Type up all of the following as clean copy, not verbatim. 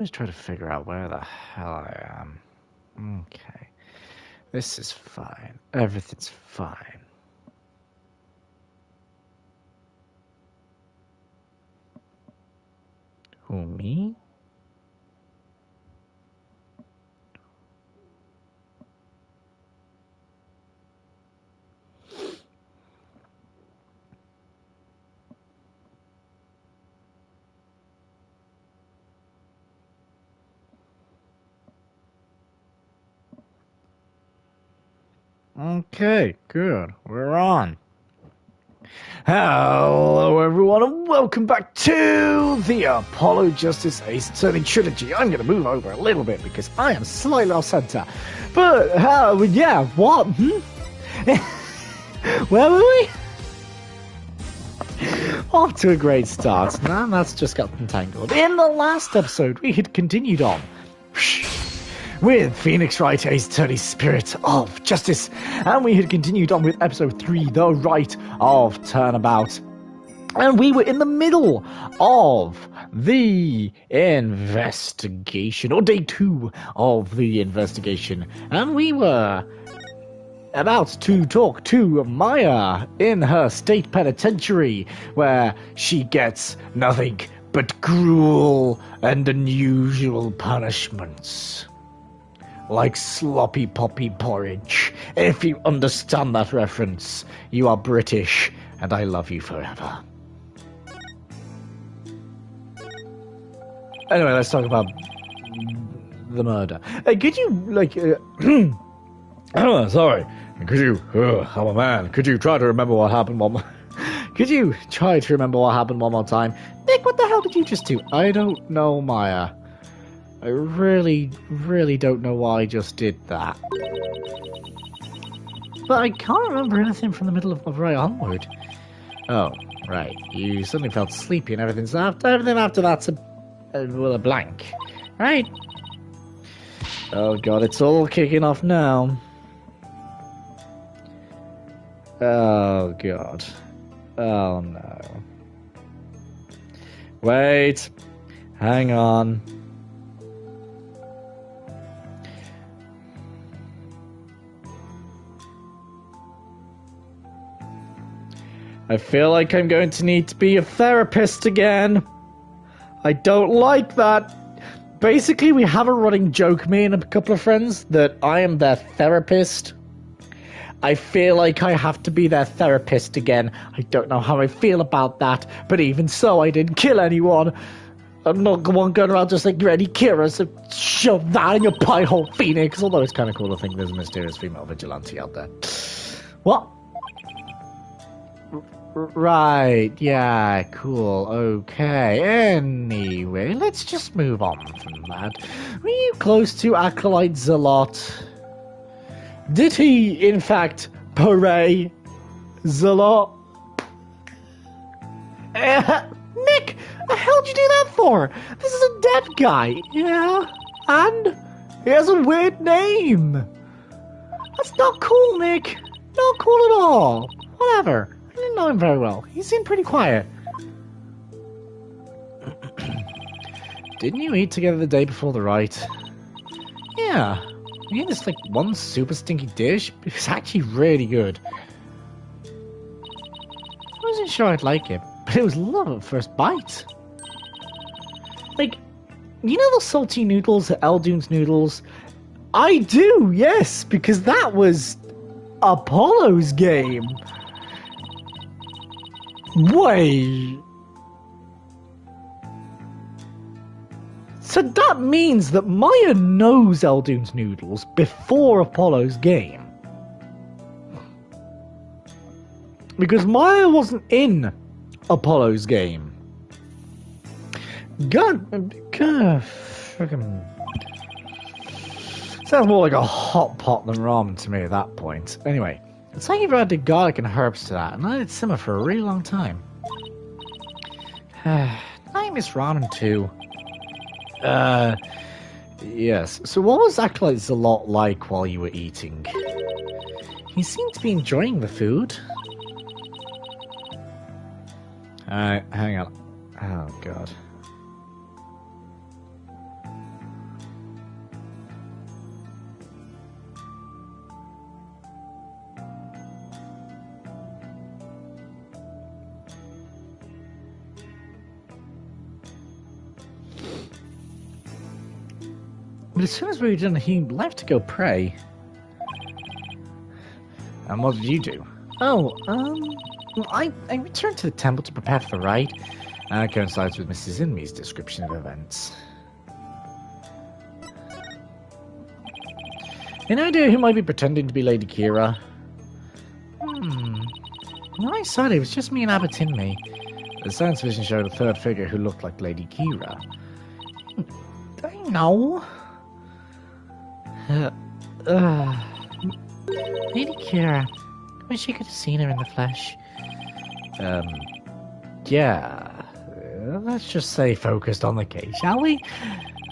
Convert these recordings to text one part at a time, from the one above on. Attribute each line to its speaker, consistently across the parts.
Speaker 1: Let's try to figure out where the hell I am. Okay. This is fine. Everything's fine. Who, me? Okay, good. We're on. Hello, everyone, and welcome back to the Apollo Justice Ace Attorney Trilogy. I'm going to move over a little bit because I am slightly off center. But, yeah, what? Where were we? Off to a great start, and that's just got entangled. In the last episode, we had continued on with Phoenix Wright, Ace Attorney Spirit of Justice, and we had continued on with episode 3, The Right of Turnabout. And we were in the middle of the investigation, or day 2 of the investigation, and we were about to talk to Maya in her state penitentiary, where she gets nothing but cruel and unusual punishments. Like sloppy poppy porridge. If you understand that reference, you are British, and I love you forever. Anyway, let's talk about the murder. Could you, sorry. Could you, I'm a man. Could you try to remember what happened one more... Could you try to remember what happened one more time? Nick, what the hell did you just do? I don't know, Maya. I really, really don't know why I just did that. But I can't remember anything from the middle of right onward. Oh, right. You suddenly felt sleepy and everything. So everything after that's a blank. Right? Oh god, it's all kicking off now. Oh god. Oh no. Wait. Hang on. I feel like I'm going to need to be a therapist again. I don't like that. Basically, we have a running joke, me and a couple of friends, that I am their therapist. I feel like I have to be their therapist again. I don't know how I feel about that, but even so, I didn't kill anyone. I'm not the one going around just like ready Kira, so shove that in your pie hole, Phoenix. Although it's kind of cool to think there's a mysterious female vigilante out there. What? Right, yeah, cool, okay. Anyway, let's just move on from that. Were you close to Acolyte Zalot? Did he, in fact, pray Zalot? Nick, the hell did you do that for? This is a dead guy, yeah? And he has a weird name. That's not cool, Nick. Not cool at all. Whatever. I didn't know him very well. He seemed pretty quiet. Didn't you eat together the day before the rite? Yeah. We had this, like, one super stinky dish. It was actually really good. I wasn't sure I'd like it, but it was love at first bite. Like, you know those salty noodles at Eldoon's Noodles? I do, yes, because that was Apollo's game. Wait. So that means that Maya knows Eldoon's Noodles before Apollo's game. Because Maya wasn't in Apollo's game. God, fucking... Sounds more like a hot pot than ramen to me at that point. Anyway, it's like you've added garlic and herbs to that, and let it simmer for a really long time. I miss ramen too. Yes. So what was Acolyte Zalot like while you were eating? He seemed to be enjoying the food. Hang on. Oh, God. But as soon as we were done, he left to go pray. And what did you do? Oh, I returned to the temple to prepare for the rite. That coincides with Mrs. Inme's description of events. Any idea who might be pretending to be Lady Kira? When I saw it, it was just me and Abbot Inme. The science vision showed a third figure who looked like Lady Kira. I know. Lady Kira. Wish you could have seen her in the flesh. Yeah. Let's just say focused on the case, shall we?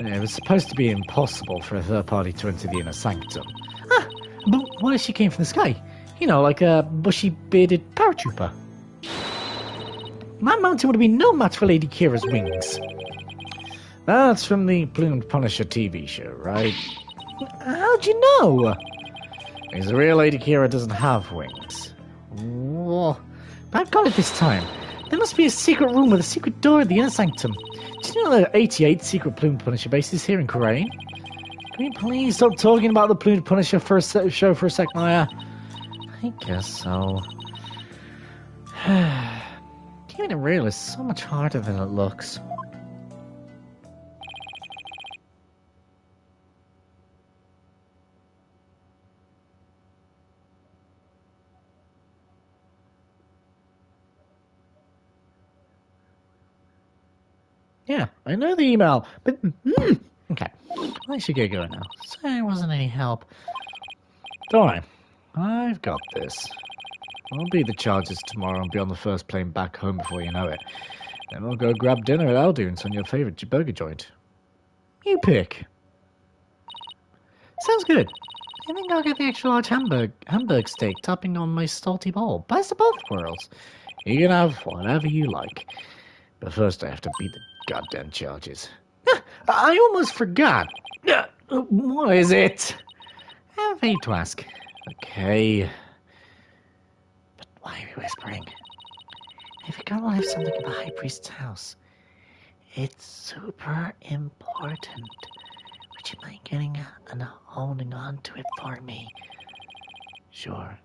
Speaker 1: It was supposed to be impossible for a third party to enter the inner sanctum. Ah, but what if she came from the sky? You know, like a bushy bearded paratrooper. My mountain would have been no match for Lady Kira's wings. That's from the Plumed Punisher TV show, right? How'd you know? Because the real Lady Kira doesn't have wings. Whoa. But I've got it this time. There must be a secret room with a secret door at the inner sanctum. Do you know there are 88 secret Plumed Punisher bases here in Korea? Can you please stop talking about the Plumed Punisher show for a sec, Maya? I guess so. Keeping it real is so much harder than it looks. Yeah, I know the email, but... okay, I should get going now. Sorry it wasn't any help. Don't worry, I've got this. I'll beat the charges tomorrow and be on the first plane back home before you know it. Then we'll go grab dinner at Aldoon's on your favourite burger joint. You pick. Sounds good. I think I'll get the extra large hamburg steak topping on my salty bowl. Best of both worlds. You can have whatever you like. But first I have to beat the goddamn charges. I almost forgot. What is it? I have hate to ask. Okay. But why are we whispering? I forgot we'll have something at the High Priest's house. It's super important. Would you mind getting and holding on to it for me? Sure.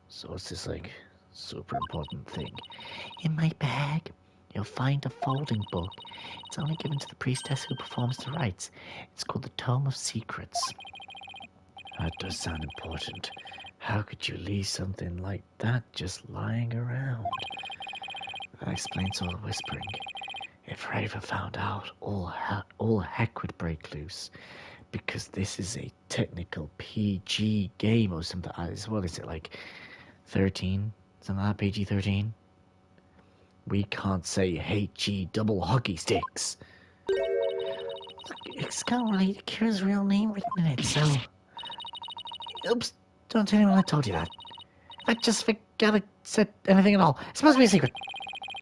Speaker 1: So it's this, like, super important thing. In my bag, you'll find a folding book. It's only given to the priestess who performs the rites. It's called the Tome of Secrets. That does sound important. How could you leave something like that just lying around? That explains all the whispering. If Raver found out, all heck would break loose. Because this is a technical PG game or something. What is it, like 13? Something like that, PG-13? We can't say HG double hockey sticks. Look, it's got Lady Kira's real name written in it, so... Oops, don't tell anyone I told you that. I just forgot I said anything at all. It's supposed to be a secret.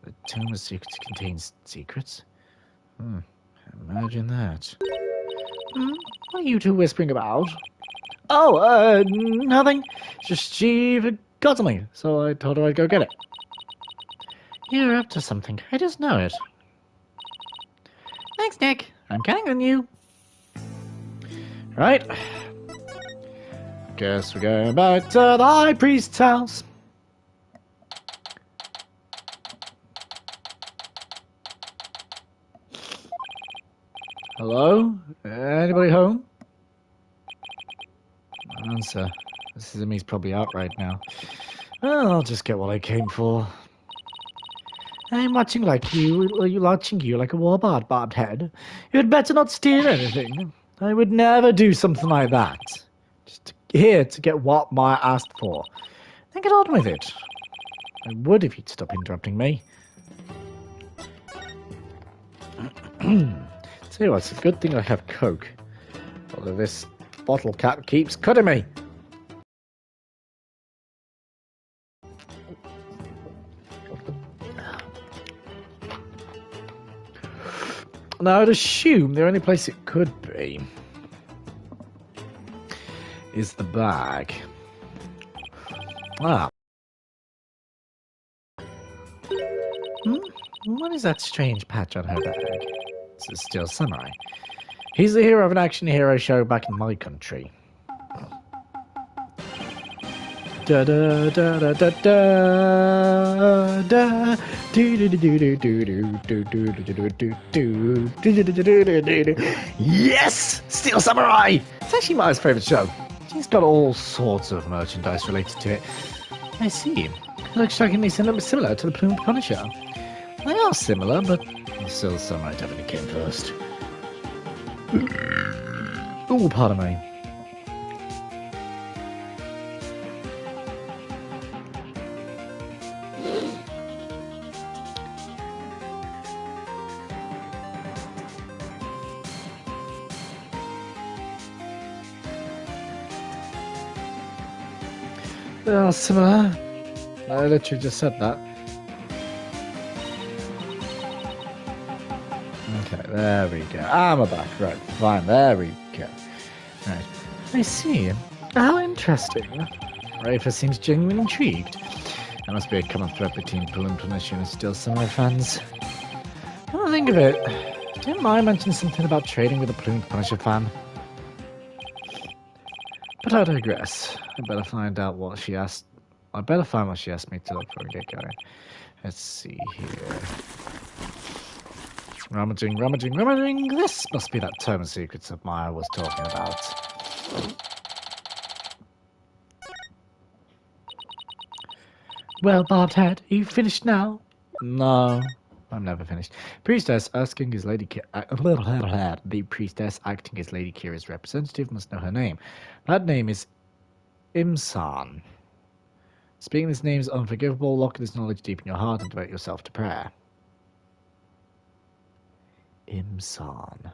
Speaker 1: The Tome of Secrets contains secrets? Imagine that. What are you two whispering about? Oh, nothing. Just she forgot something, so I told her I'd go get it. You're up to something. I just know it. Thanks, Nick. I'm counting on you. Right. Guess we're going back to the High Priest's house. Hello? Anybody home? Answer. This is me's probably out right now. Well, I'll just get what I came for. I'm watching you like a warbard, barbed head. You'd better not steal anything. I would never do something like that. Just here to get what Maya asked for. Then get on with it. I would if you'd stop interrupting me. Tell you what, it's a good thing I have Coke. Although this bottle cap keeps cutting me. Now, I'd assume the only place it could be is the bag. Ah. What is that strange patch on her bag? It's a Steel Samurai. He's the hero of an action hero show back in my country. Da da da da da da da do do do do do do do do do do do. Yes! Steel Samurai! It's actually my favourite show. She's got all sorts of merchandise related to it. I see. It looks strikingly similar to the Plumed Punisher. They are similar, but Steel Samurai definitely came first. Oh, pardon me. They are similar. I literally just said that. Okay, there we go. I'm back. Right, fine. There we go. Right. I see. How interesting. Rafa seems genuinely intrigued. There must be a common thread between Plumed Punisher and Steel Samurai fans. Come to think of it, didn't I mention something about trading with a Plumed Punisher fan? But I digress. I better find out what she asked. I better find what she asked me to look for and get going. Let's see here. Rummaging, rummaging, rummaging. This must be that tome of secrets that Maya was talking about. Well, Barbed Head, are you finished now? No, I'm never finished. Priestess asking his Lady the priestess acting as Lady Kira's representative must know her name. That name is Imsan. Speaking this name is unforgivable. Lock this knowledge deep in your heart and devote yourself to prayer. Imsan.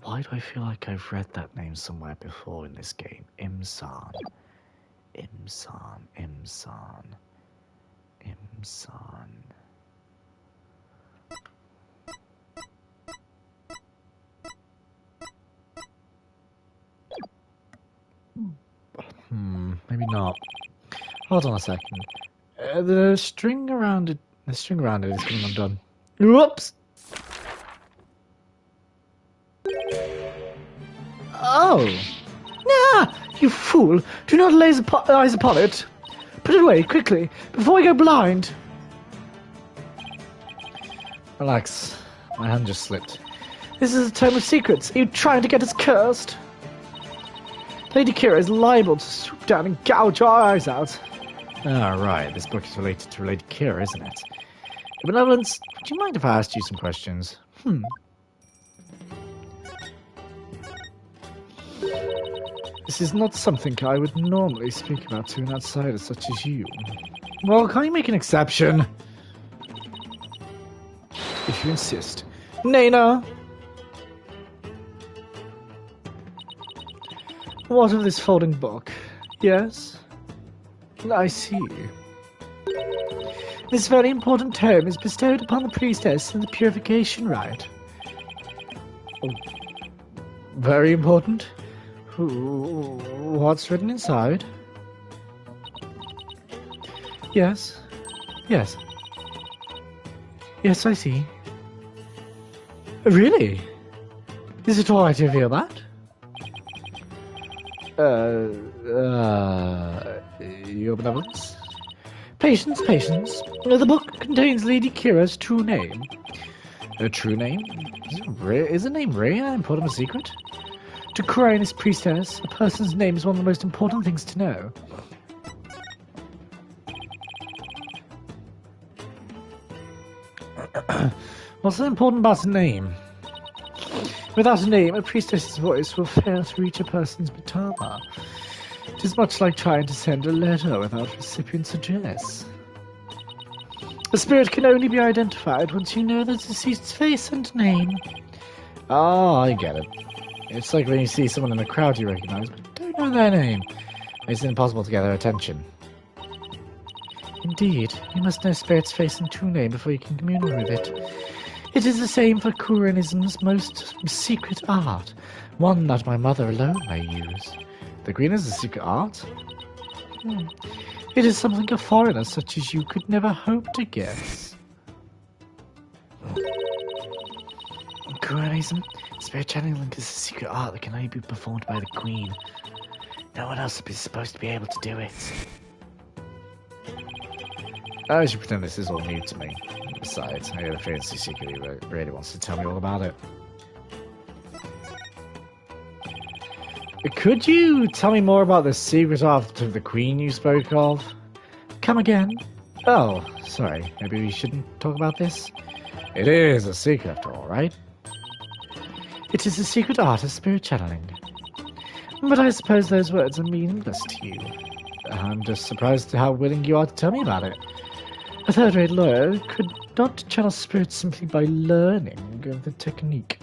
Speaker 1: Why do I feel like I've read that name somewhere before in this game? Imsan. Imsan. Imsan. Imsan. Maybe not. Hold on a second. The string around it is coming undone. Whoops! Oh! Nah! You fool! Do not lay eyes upon it! Put it away, quickly, before we go blind! Relax. My hand just slipped. This is a tome of secrets. Are you trying to get us cursed? Lady Kira is liable to swoop down and gouge our eyes out. Ah, right. This book is related to Lady Kira, isn't it? Your Benevolence, would you mind if I asked you some questions? This is not something I would normally speak about to an outsider such as you. Well, can't you make an exception? If you insist. Nana! What of this folding book? Yes? I see. This very important tome is bestowed upon the priestess in the purification rite. Oh, very important? What's written inside? Yes. Yes. Yes, I see. Really? Is it alright to reveal that? Your Benevolence? Patience, patience. The book contains Lady Kira's true name. Her true name? Is the name Rhea important a secret? To crown as priestess, a person's name is one of the most important things to know. What's so important about a name? Without a name, a priestess's voice will fail to reach a person's mitama. It is much like trying to send a letter without recipient's address. A spirit can only be identified once you know the deceased's face and name. Oh, I get it. It's like when you see someone in a crowd you recognize, but don't know their name. It's impossible to get their attention. Indeed, you must know spirit's face and true name before you can commune with it. It is the same for Kurinism's most secret art, one that my mother alone may use. The green is a secret art? It is something a foreigner such as you could never hope to guess. Coronism. Spirit channeling is a secret art that can only be performed by the Queen. No one else is supposed to be able to do it. I should pretend this is all new to me. Besides, I got a feeling she secretly really wants to tell me all about it. Could you tell me more about the secret art of the Queen you spoke of? Come again? Oh, sorry. Maybe we shouldn't talk about this? It is a secret after all, right? It is the secret art of spirit channeling. But I suppose those words are meaningless to you. I'm just surprised at how willing you are to tell me about it. A third-rate lawyer could not channel spirits simply by learning of the technique.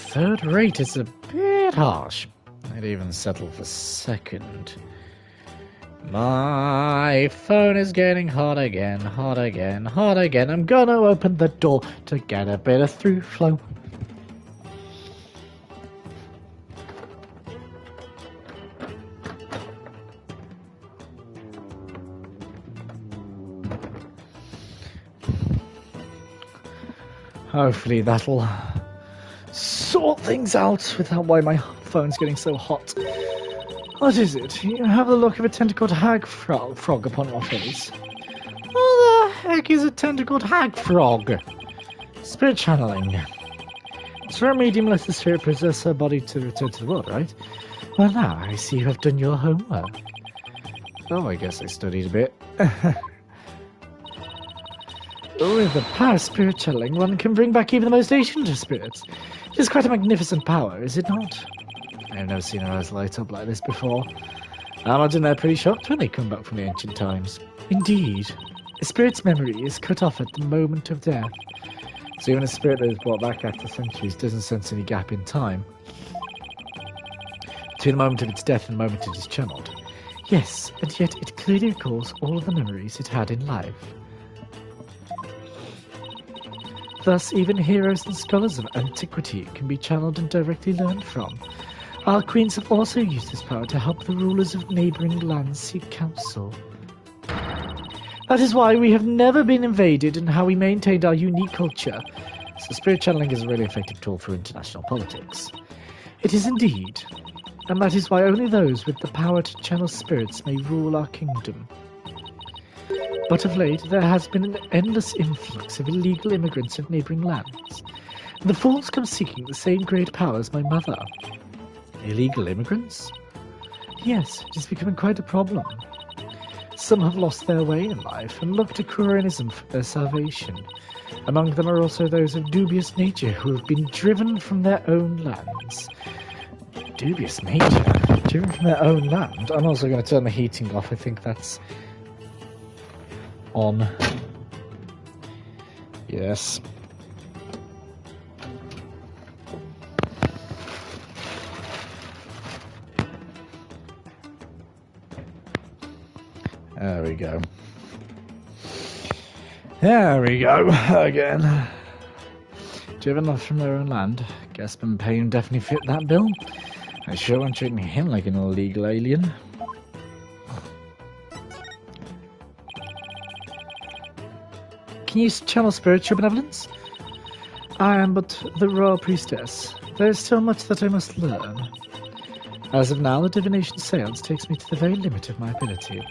Speaker 1: Third rate is a bit harsh. I'd even settle for second. My phone is getting hot again, hot again, hot again. I'm gonna open the door to get a bit of through flow. Hopefully that'll sort things out without why my phone's getting so hot. What is it? You have the look of a tentacled hag frog upon your face. What the heck is a tentacled hag frog? Spirit channeling. It's for a medium lets the spirit possess her body to return to the world, right? Well now, I see you have done your homework. Oh, I guess I studied a bit. With the power of spirit channeling, one can bring back even the most ancient of spirits. It is quite a magnificent power, is it not? I have never seen her eyes light up like this before. I imagine they're pretty shocked when they come back from the ancient times. Indeed. A spirit's memory is cut off at the moment of death. So even a spirit that is brought back after centuries doesn't sense any gap in time between the moment of its death and the moment it is channeled. Yes, and yet it clearly recalls all of the memories it had in life. Thus, even heroes and scholars of antiquity can be channeled and directly learned from. Our queens have also used this power to help the rulers of neighbouring lands seek counsel. That is why we have never been invaded and how we maintained our unique culture. So spirit channeling is a really effective tool for international politics. It is indeed. And that is why only those with the power to channel spirits may rule our kingdom. But of late, there has been an endless influx of illegal immigrants of neighbouring lands. The fools come seeking the same great power as my mother. Illegal immigrants? Yes, it is becoming quite a problem. Some have lost their way in life and look to Coronism for their salvation. Among them are also those of dubious nature who have been driven from their own lands. Dubious nature? Driven from their own land? I'm also going to turn the heating off. I think that's on. Yes. There we go. There we go. Again. Do you have enough from their own land? Gasp and Payne definitely fit that bill. I sure won't treat him like an illegal alien. Can you channel spiritual benevolence? I am but the royal priestess. There is still much that I must learn. As of now, the divination seance takes me to the very limit of my ability.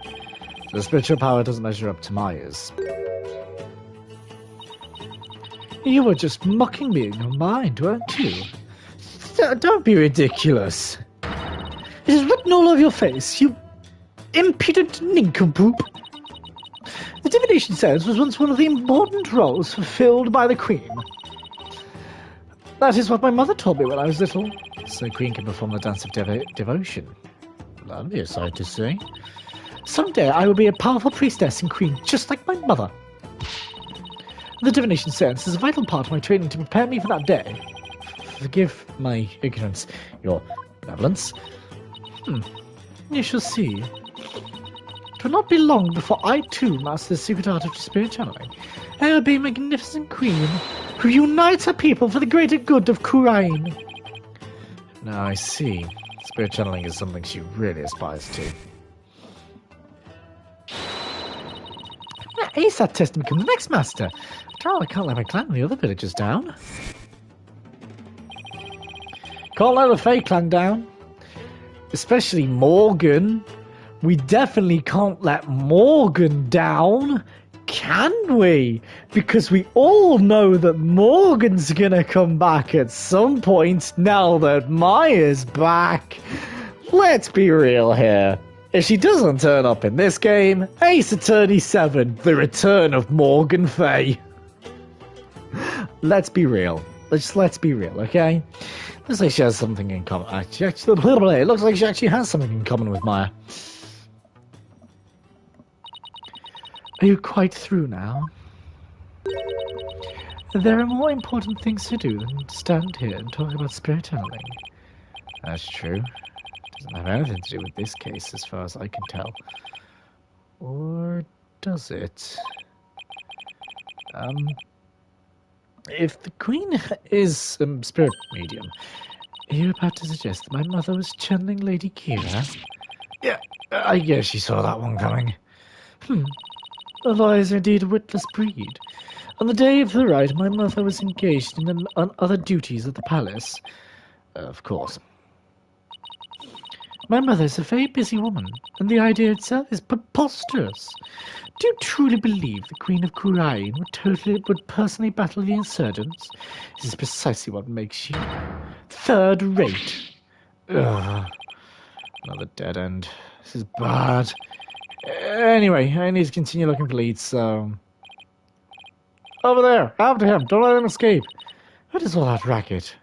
Speaker 1: The spiritual power doesn't measure up to my ears. You were just mocking me in your mind, weren't you? Don't be ridiculous. It is written all over your face, you impudent nincompoop. The divination seance was once one of the important roles fulfilled by the Queen. That is what my mother told me when I was little. So the Queen can perform the dance of devotion. That'll be a sight to see. Someday I will be a powerful priestess and queen, just like my mother. The divination seance is a vital part of my training to prepare me for that day. Forgive my ignorance, your benevolence. You shall see. It will not be long before I too master the secret art of spirit channeling. I will be a magnificent queen who unites her people for the greater good of Kurain. Now I see. Spirit channeling is something she really aspires to. Ace that test to become the next master. Oh, I can't let my clan and the other villagers down. Can't let the Fae clan down. Especially Morgan. We definitely can't let Morgan down, can we? Because we all know that Morgan's gonna come back at some point now that Maya's back. Let's be real here. If she doesn't turn up in this game, Ace Attorney 7, the return of Morgan Faye. Let's be real. Let's be real, okay? Looks like she has something in common. It looks like she actually has something in common with Maya. Are you quite through now? There are more important things to do than stand here and talk about spirit channeling. That's true. Doesn't have anything to do with this case, as far as I can tell. Or does it? If the Queen is a spirit medium, are you about to suggest that my mother was channeling Lady Kira? Yeah, I guess she saw that one coming. The lawyers are indeed a witless breed. On the day of the ride, my mother was engaged on other duties at the palace. Of course. My mother is a very busy woman, and the idea itself is preposterous. Do you truly believe the Queen of Kurain would personally battle the insurgents? This is precisely what makes you third rate. Ugh. Another dead end. This is bad. Anyway, I need to continue looking for leads, so... Over there! After him! Don't let him escape! What is all that racket?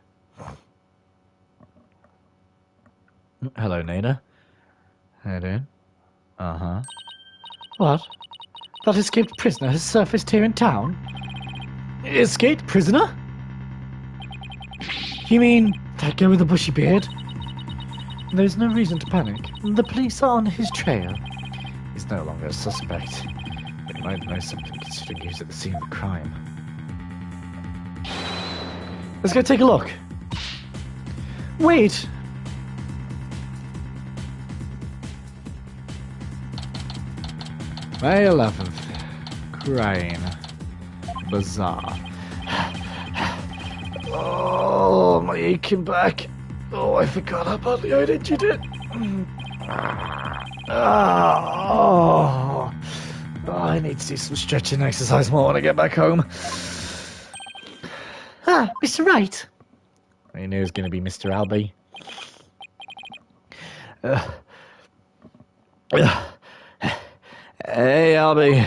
Speaker 1: Hello, Nada. How you doing? Uh-huh. What? That escaped prisoner has surfaced here in town? Escaped prisoner? You mean that guy with the bushy beard? There's no reason to panic. The police are on his trail. He's no longer a suspect. But he might know something considering he was at the scene of the crime. Let's go take a look. Wait! May 11th. Crane. Bazaar. Oh, my aching back. Oh, I forgot how badly I'd injured it. Oh, I need to do some stretching exercise more when I get back home. Ah, Mr. Wright. I knew it was going to be Mr. Albie. Hey, Albie.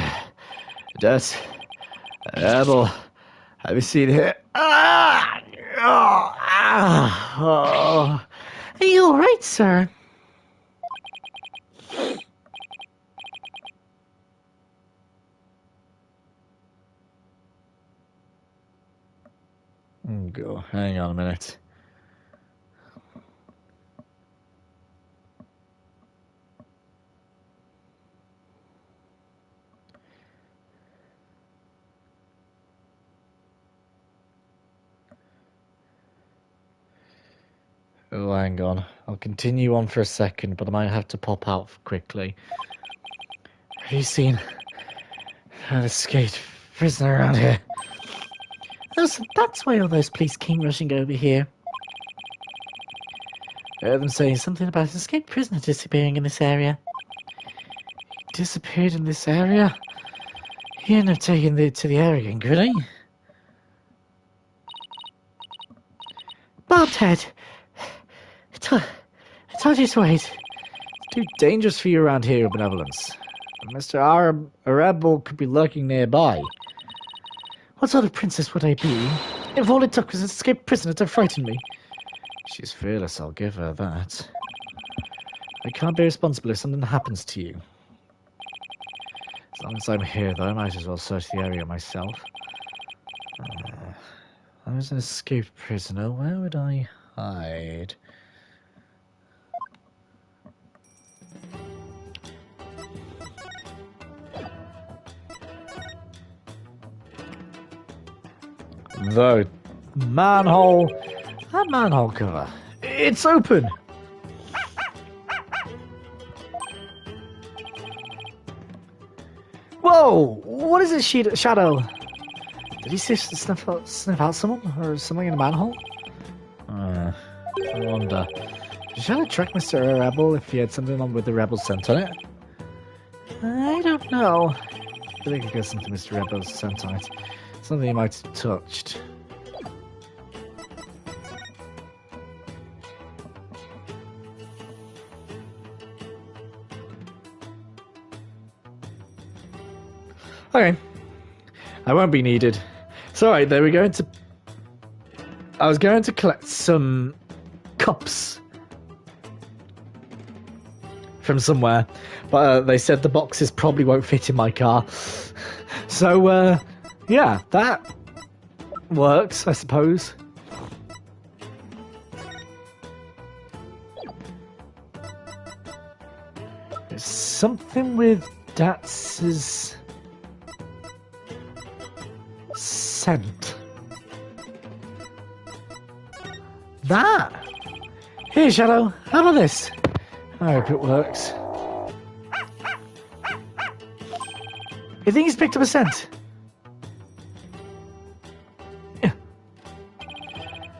Speaker 1: Just Abel. Have you seen here? Are you all right, sir? Go. Hang on a minute. Oh, hang on. I'll continue on for a second, but I might have to pop out quickly. Have you seen an escaped prisoner around here? That's why all those police came rushing over here. I heard them saying something about an escaped prisoner disappearing in this area. He disappeared in this area? He ended up taking it to the area again, could he? Bobhead! I told you to wait. It's too dangerous for you around here, Your Benevolence. Mr. Arable could be lurking nearby. What sort of princess would I be if all it took was an escaped prisoner to frighten me? She's fearless, I'll give her that. I can't be responsible if something happens to you. As long as I'm here, though, I might as well search the area myself. I was an escaped prisoner. Where would I hide? the manhole. That manhole cover. It's open. Whoa! What is it, Shadow? Did he sniff out someone or something in the manhole? I wonder. Did Shadow track Mr. Rebel if he had something on with the Rebel scent on it? I don't know. I think it got something Mr. Rebel's scent on it. Something he might have touched. Okay. I won't be needed. It's alright, they were going to... I was going to collect some cups from somewhere, but they said the boxes probably won't fit in my car. So, yeah, that works, I suppose. There's something with Datz's scent. That! Here, Shadow, how about this? I hope it works. You think he's picked up a scent? Yeah.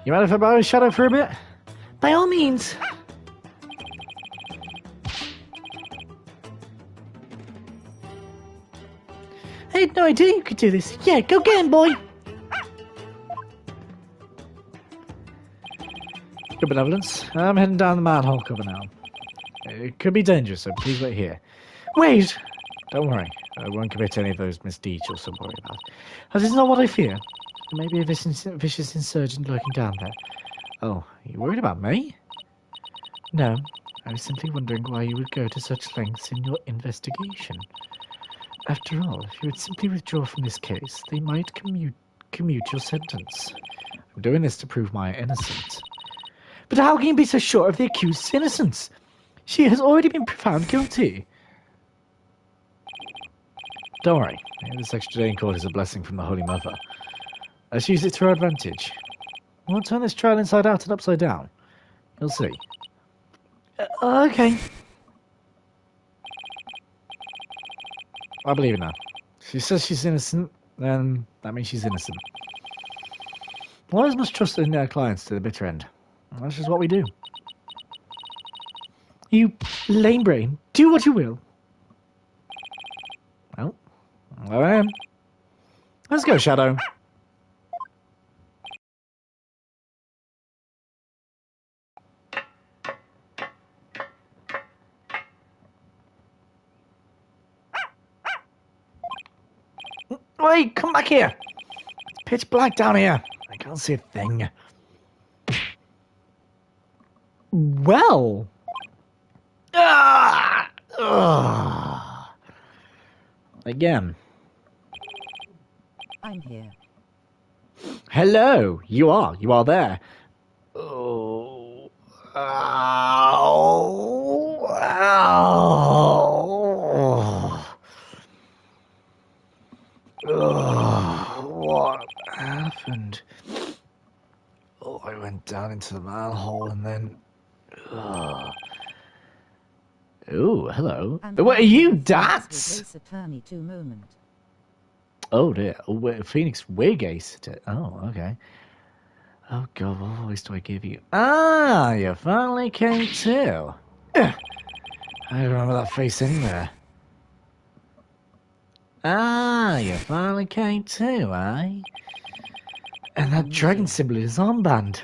Speaker 1: You mind if I borrow Shadow for a bit? By all means. I had no idea you could do this. Yeah, go get him, boy. Good benevolence. I'm heading down the manhole cover now. It could be dangerous, so please wait here. Wait! Don't worry. I won't commit any of those misdeeds you're so worried about. This is not what I fear. There may be a vicious insurgent lurking down there. Oh, are you worried about me? No. I was simply wondering why you would go to such lengths in your investigation. After all, if you would simply withdraw from this case, they might commute your sentence. I'm doing this to prove my innocence. But how can you be so sure of the accused's innocence? She has already been found guilty. Don't worry. This extra day in court is a blessing from the Holy Mother. Let's use it to our advantage. We'll turn this trial inside out and upside down. You'll see. Okay. I believe it now. She says she's innocent, then that means she's innocent. Lawyers must trust in their clients to the bitter end. That's just what we do. You lame brain, do what you will. Well, there I am. Let's go, Shadow. Wait, come back here. It's pitch black down here. I can't see a thing. Well. Again.
Speaker 2: I'm here.
Speaker 1: Hello. You are there. Oh. Ow. Ow. What happened? Oh, I went down into the manhole and then... Oh, hello. What are you, Dats?
Speaker 2: Attorney to moment.
Speaker 1: Oh dear. Oh, Phoenix Wig aced it. Oh, okay. Oh god, what voice do I give you? Ah, you finally came to. I remember that face anywhere. Ah, you finally came to, eh? And that dragon symbol is armband.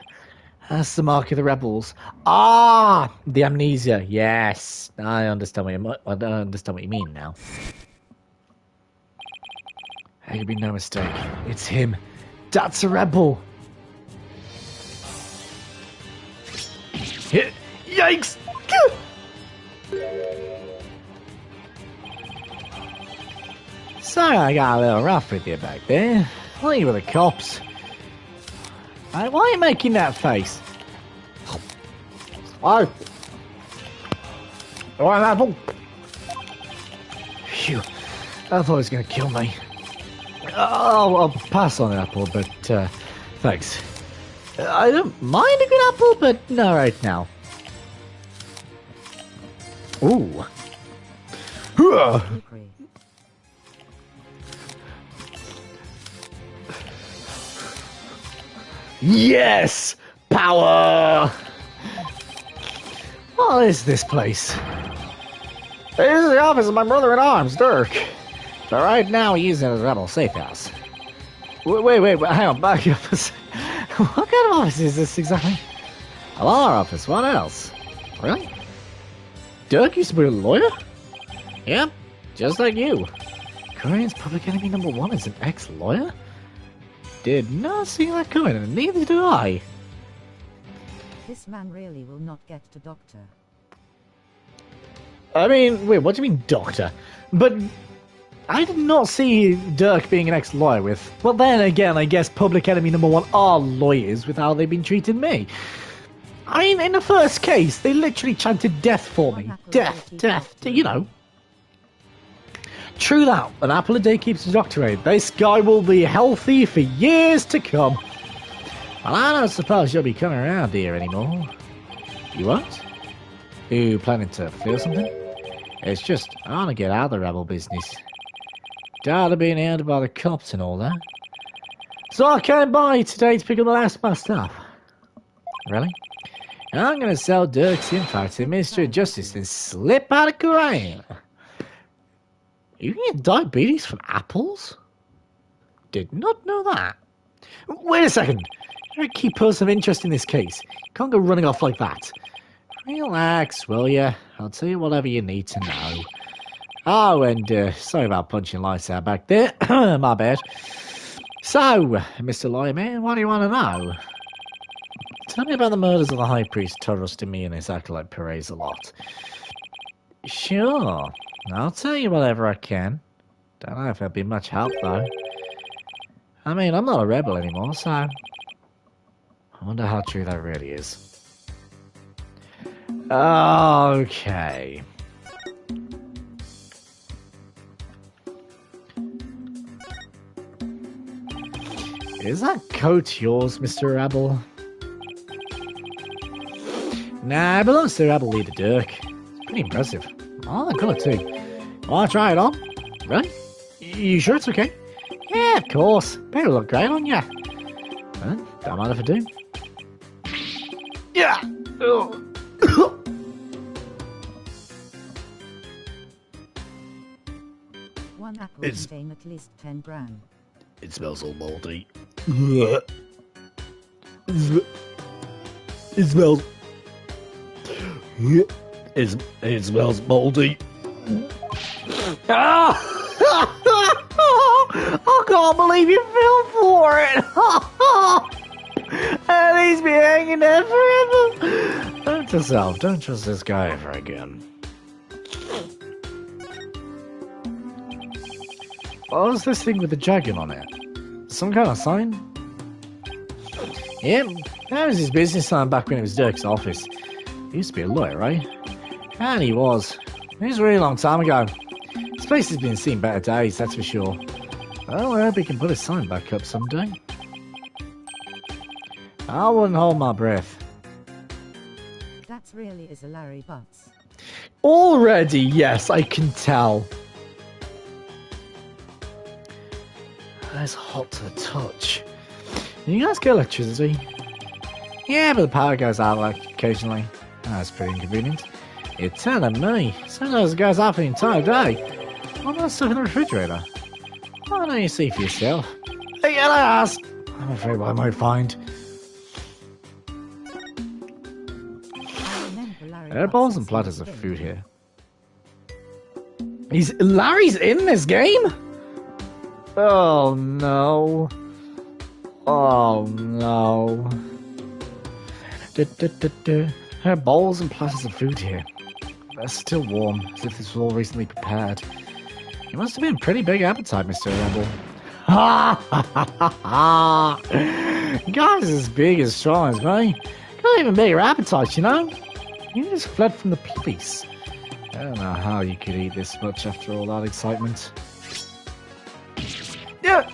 Speaker 1: That's the mark of the rebels. Ah, the amnesia. Yes, I understand what you mean now. There can be no mistake. It's him. That's a rebel. Yikes! Sorry I got a little rough with you back there. Leave with the cops. Why are you making that face? Oh. Alright, apple. Phew. I thought he was going to kill me. Oh, I'll pass on the apple, but Thanks. I don't mind a good apple, but not right now. Ooh. Yes! Power! What is this place? This is the office of my brother-in-arms, Dirk. But right now he's in a rebel safe house. Wait, hang on, back up. What kind of office is this exactly? A law office, what else? Really? Dirk used to be a lawyer? Yep, just like you. Korean's public enemy #1 is an ex-lawyer? Did not see that coming, and neither do I.
Speaker 2: This man really will not get to doctor.
Speaker 1: I mean, wait, what do you mean, doctor? But I did not see Dirk being an ex-lawyer with... Well, then again, I guess public enemy #1 are lawyers with how they've been treating me. I mean, in the first case, they literally chanted death for me. Death, you know. True that, an apple a day keeps the doctor away. This guy will be healthy for years to come. Well, I don't suppose you'll be coming around here anymore. You what? You planning to feel something? It's just, I want to get out of the rebel business. Tired of being hounded by the cops and all that. So I came by today to pick up the last of my stuff. Really? I'm going to sell Dirk's info to the Ministry of Justice and slip out of Korea. You can get diabetes from apples? Did not know that. Wait a second. You're a key person of interest in this case. You can't go running off like that. Relax, will ya? I'll tell you whatever you need to know. Oh, and sorry about punching lights out back there. My bad. So, Mr. Lawyer Man, what do you want to know? Tell me about the murders of the High Priest trusting me and his acolyte Perez a lot. Sure. I'll tell you whatever I can. Don't know if it'll be much help, though. I mean, I'm not a rebel anymore, so... I wonder how true that really is. Okay. Is that coat yours, Mr. Rebel? Nah, it belongs to the Rebel leader, Dirk. It's pretty impressive. Oh, the colour too. Want to try it on? Really? You sure it's okay? Yeah, of course. Better look great on ya. Well, don't mind if I do. Yeah!
Speaker 2: One apple contain at least 10 grams.
Speaker 1: It smells all moldy. It smells... It smells moldy. I can't believe you fell for it. At least be hanging there forever. Note to self, don't trust this guy ever again. What was this thing with the dragon on it? Some kind of sign? Yep, that was his business sign back when it was Dirk's office. He used to be a lawyer, right? And he was. It was a really long time ago. This place has been seen better days, that's for sure. Well, I hope he can put his sign back up someday. I wouldn't hold my breath.
Speaker 2: That really is a Larry Butts.
Speaker 1: Already, yes, I can tell. That's hot to the touch. You guys get electricity? Yeah, but the power goes out like occasionally. That's pretty inconvenient. You're telling me. Sometimes it goes out for the entire day. What about stuff in the refrigerator? Why don't you see for yourself? I gotta ask. I'm afraid I might find. There are bowls and platters of food here. Larry's in this game? Oh no. Oh no. There are bowls and platters of food here. They're still warm, as if this was all recently prepared. You must have been a pretty big appetite, Mr. Rebel. Ha ha ha ha ha! Guys as big as strong as me. Got even bigger appetites, you know? You just fled from the police. I don't know how you could eat this much after all that excitement. Yeah,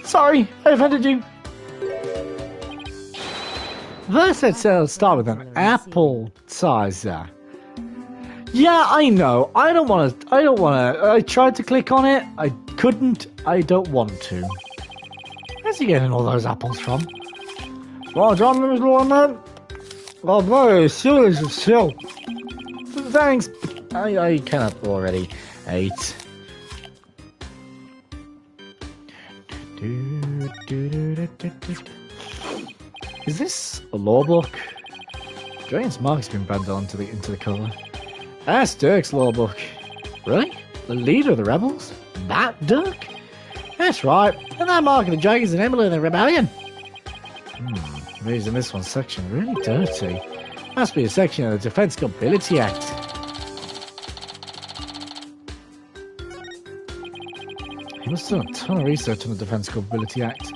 Speaker 1: sorry, I offended you. First, let's start with an appetizer. Yeah, I know. I don't want to. I tried to click on it. I couldn't. I don't want to. Where's he getting all those apples from? Well, John, man. Oh, very serious show. Thanks. I cannot already ate. Is this a law book? Dragon's mark's been branded into the cover. That's Dirk's law book. Really? The leader of the rebels? That Dirk? That's right. And that mark of the dragon's an emblem of the rebellion. Reason this one section really dirty. Must be a section of the Defence Ability Act. He must have done a ton of research on the Defence Ability Act.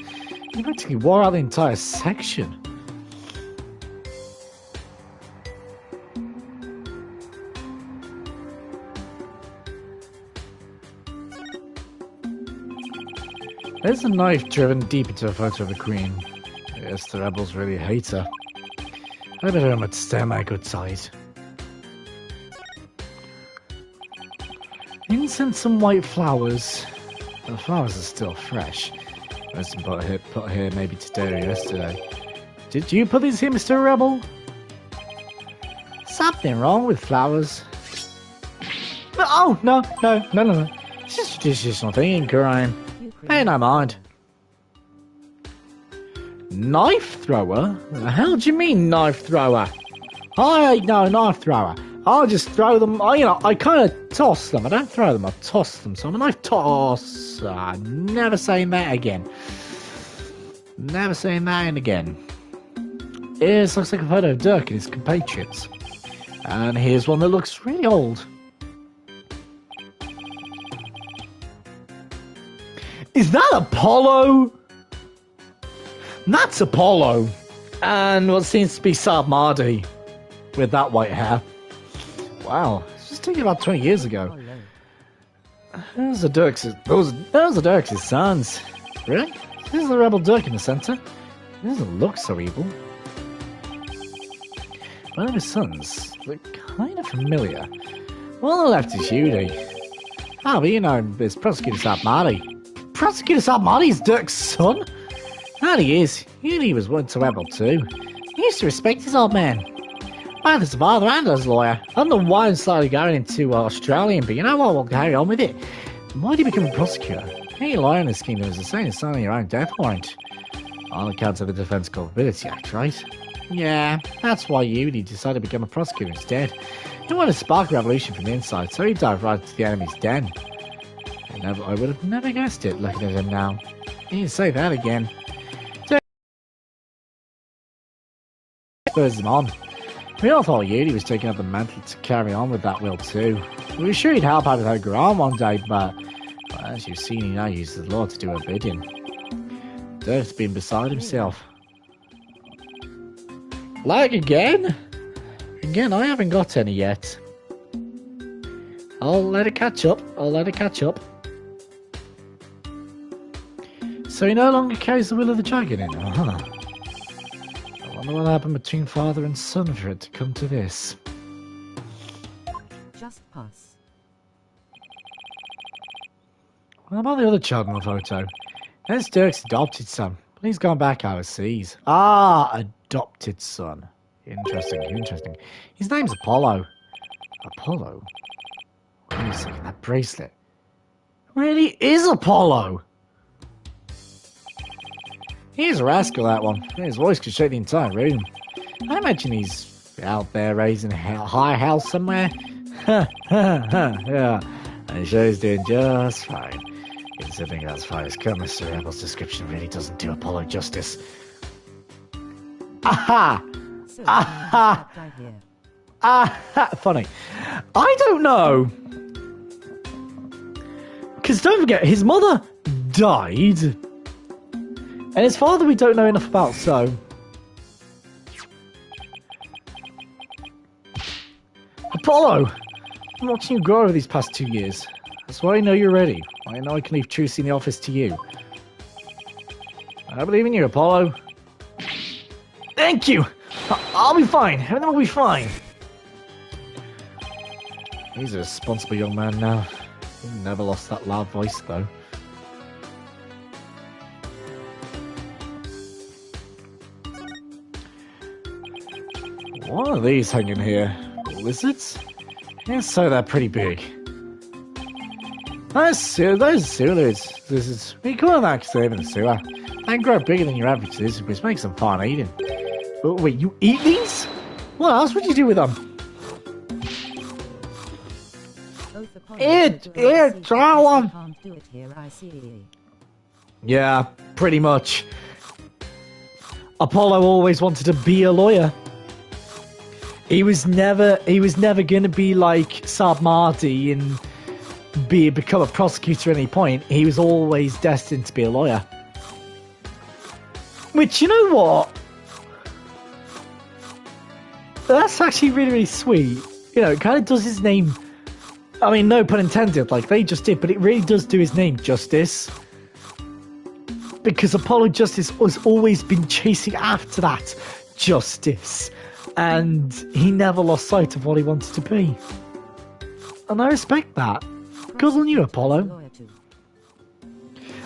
Speaker 1: He practically wore out the entire section. There's a knife driven deep into a photo of the Queen. Yes, the rebels really hate her. I better remember to stay on my good side. Incense and white flowers. The flowers are still fresh. Most put here maybe today or yesterday. Did you put these here, Mr. Rebel? Something wrong with flowers? Oh, no. It's just a traditional thing in crime. Pay no mind. Knife thrower? The hell do you mean knife thrower? I ain't no knife thrower. I'll just throw them. I kind of toss them. I don't throw them. I toss them. So I'm a knife toss. Never saying that again. Never saying that again. This looks like a photo of Dirk and his compatriots. And here's one that looks really old. Is that Apollo? That's Apollo. And what seems to be Saab Mardi with that white hair. Wow, this was taken about 20 years ago. Those are Dirk's sons. Really? This is the rebel Dirk in the centre. He doesn't look so evil. One of his sons look kind of familiar. One on the left is Judy. Ah, but you know, it's Prosecutor Saab Mardi. Prosecutor Saab Mardi is Dirk's son? That he is. He was once a rebel too. He used to respect his old man. Both as a father and as a lawyer. I don't know why I'm slightly going into Australian, but you know what? We'll carry on with it. Why did he become a prosecutor? Any lawyer in this kingdom is the same as signing your own death warrant. On account of the Defence Ability Act, right? Yeah, that's why Yudi decided to become a prosecutor instead. He wanted to spark a revolution from the inside, so he dived right into the enemy's den. I would have never guessed it, looking at him now. He didn't say that again. Spurs him on. We all thought Yudi was taking up the mantle to carry on with that will too. We were sure he'd help out with her ground one day, but well, as you've seen, he now uses the law to do her bidding. Dirk's been beside himself. Like again? Again, I haven't got any yet. I'll let it catch up. So he no longer carries the will of the dragon in him, huh? I wonder what happened between father and son for it to come to this.
Speaker 2: Just pass.
Speaker 1: What about the other child in the photo? There's Dirk's adopted son, but he's gone back overseas. Ah, adopted son. Interesting. His name's Apollo. Apollo? Wait a second, that bracelet really is Apollo! He's a rascal, that one. His voice could shake the entire room. I imagine he's out there raising high house somewhere. Yeah, I'm sure he's doing just fine. Considering as far as come, Mr. Rebel's description really doesn't do Apollo justice. Aha!
Speaker 2: So,
Speaker 1: Aha!
Speaker 2: right here.
Speaker 1: Aha! Funny. I don't know. Because don't forget, his mother died. And his father we don't know enough about, so... Apollo! I'm watching you grow over these past 2 years. That's why I know you're ready. I know I can leave Trucy in the office to you. I believe in you, Apollo. Thank you! I'll be fine. Everything will be fine. He's a responsible young man now. He never lost that loud voice, though. What are these hanging here? Lizards? Yeah, so they're pretty big. Those sewer lizards. We call them that because they live in the sewer. They can grow bigger than your average lizard, which makes them fun eating. Oh, wait, you eat these? What else would you do with them? Try one. Yeah, pretty much. Apollo always wanted to be a lawyer. He was never going to be like Saab Mardi and become a prosecutor at any point. He was always destined to be a lawyer. Which, you know what? That's actually really, really sweet. You know, it kind of does his name. I mean, no pun intended, like they just did, but it really does do his name justice. Because Apollo Justice has always been chasing after that justice. And he never lost sight of what he wanted to be. And I respect that. Good on you, Apollo.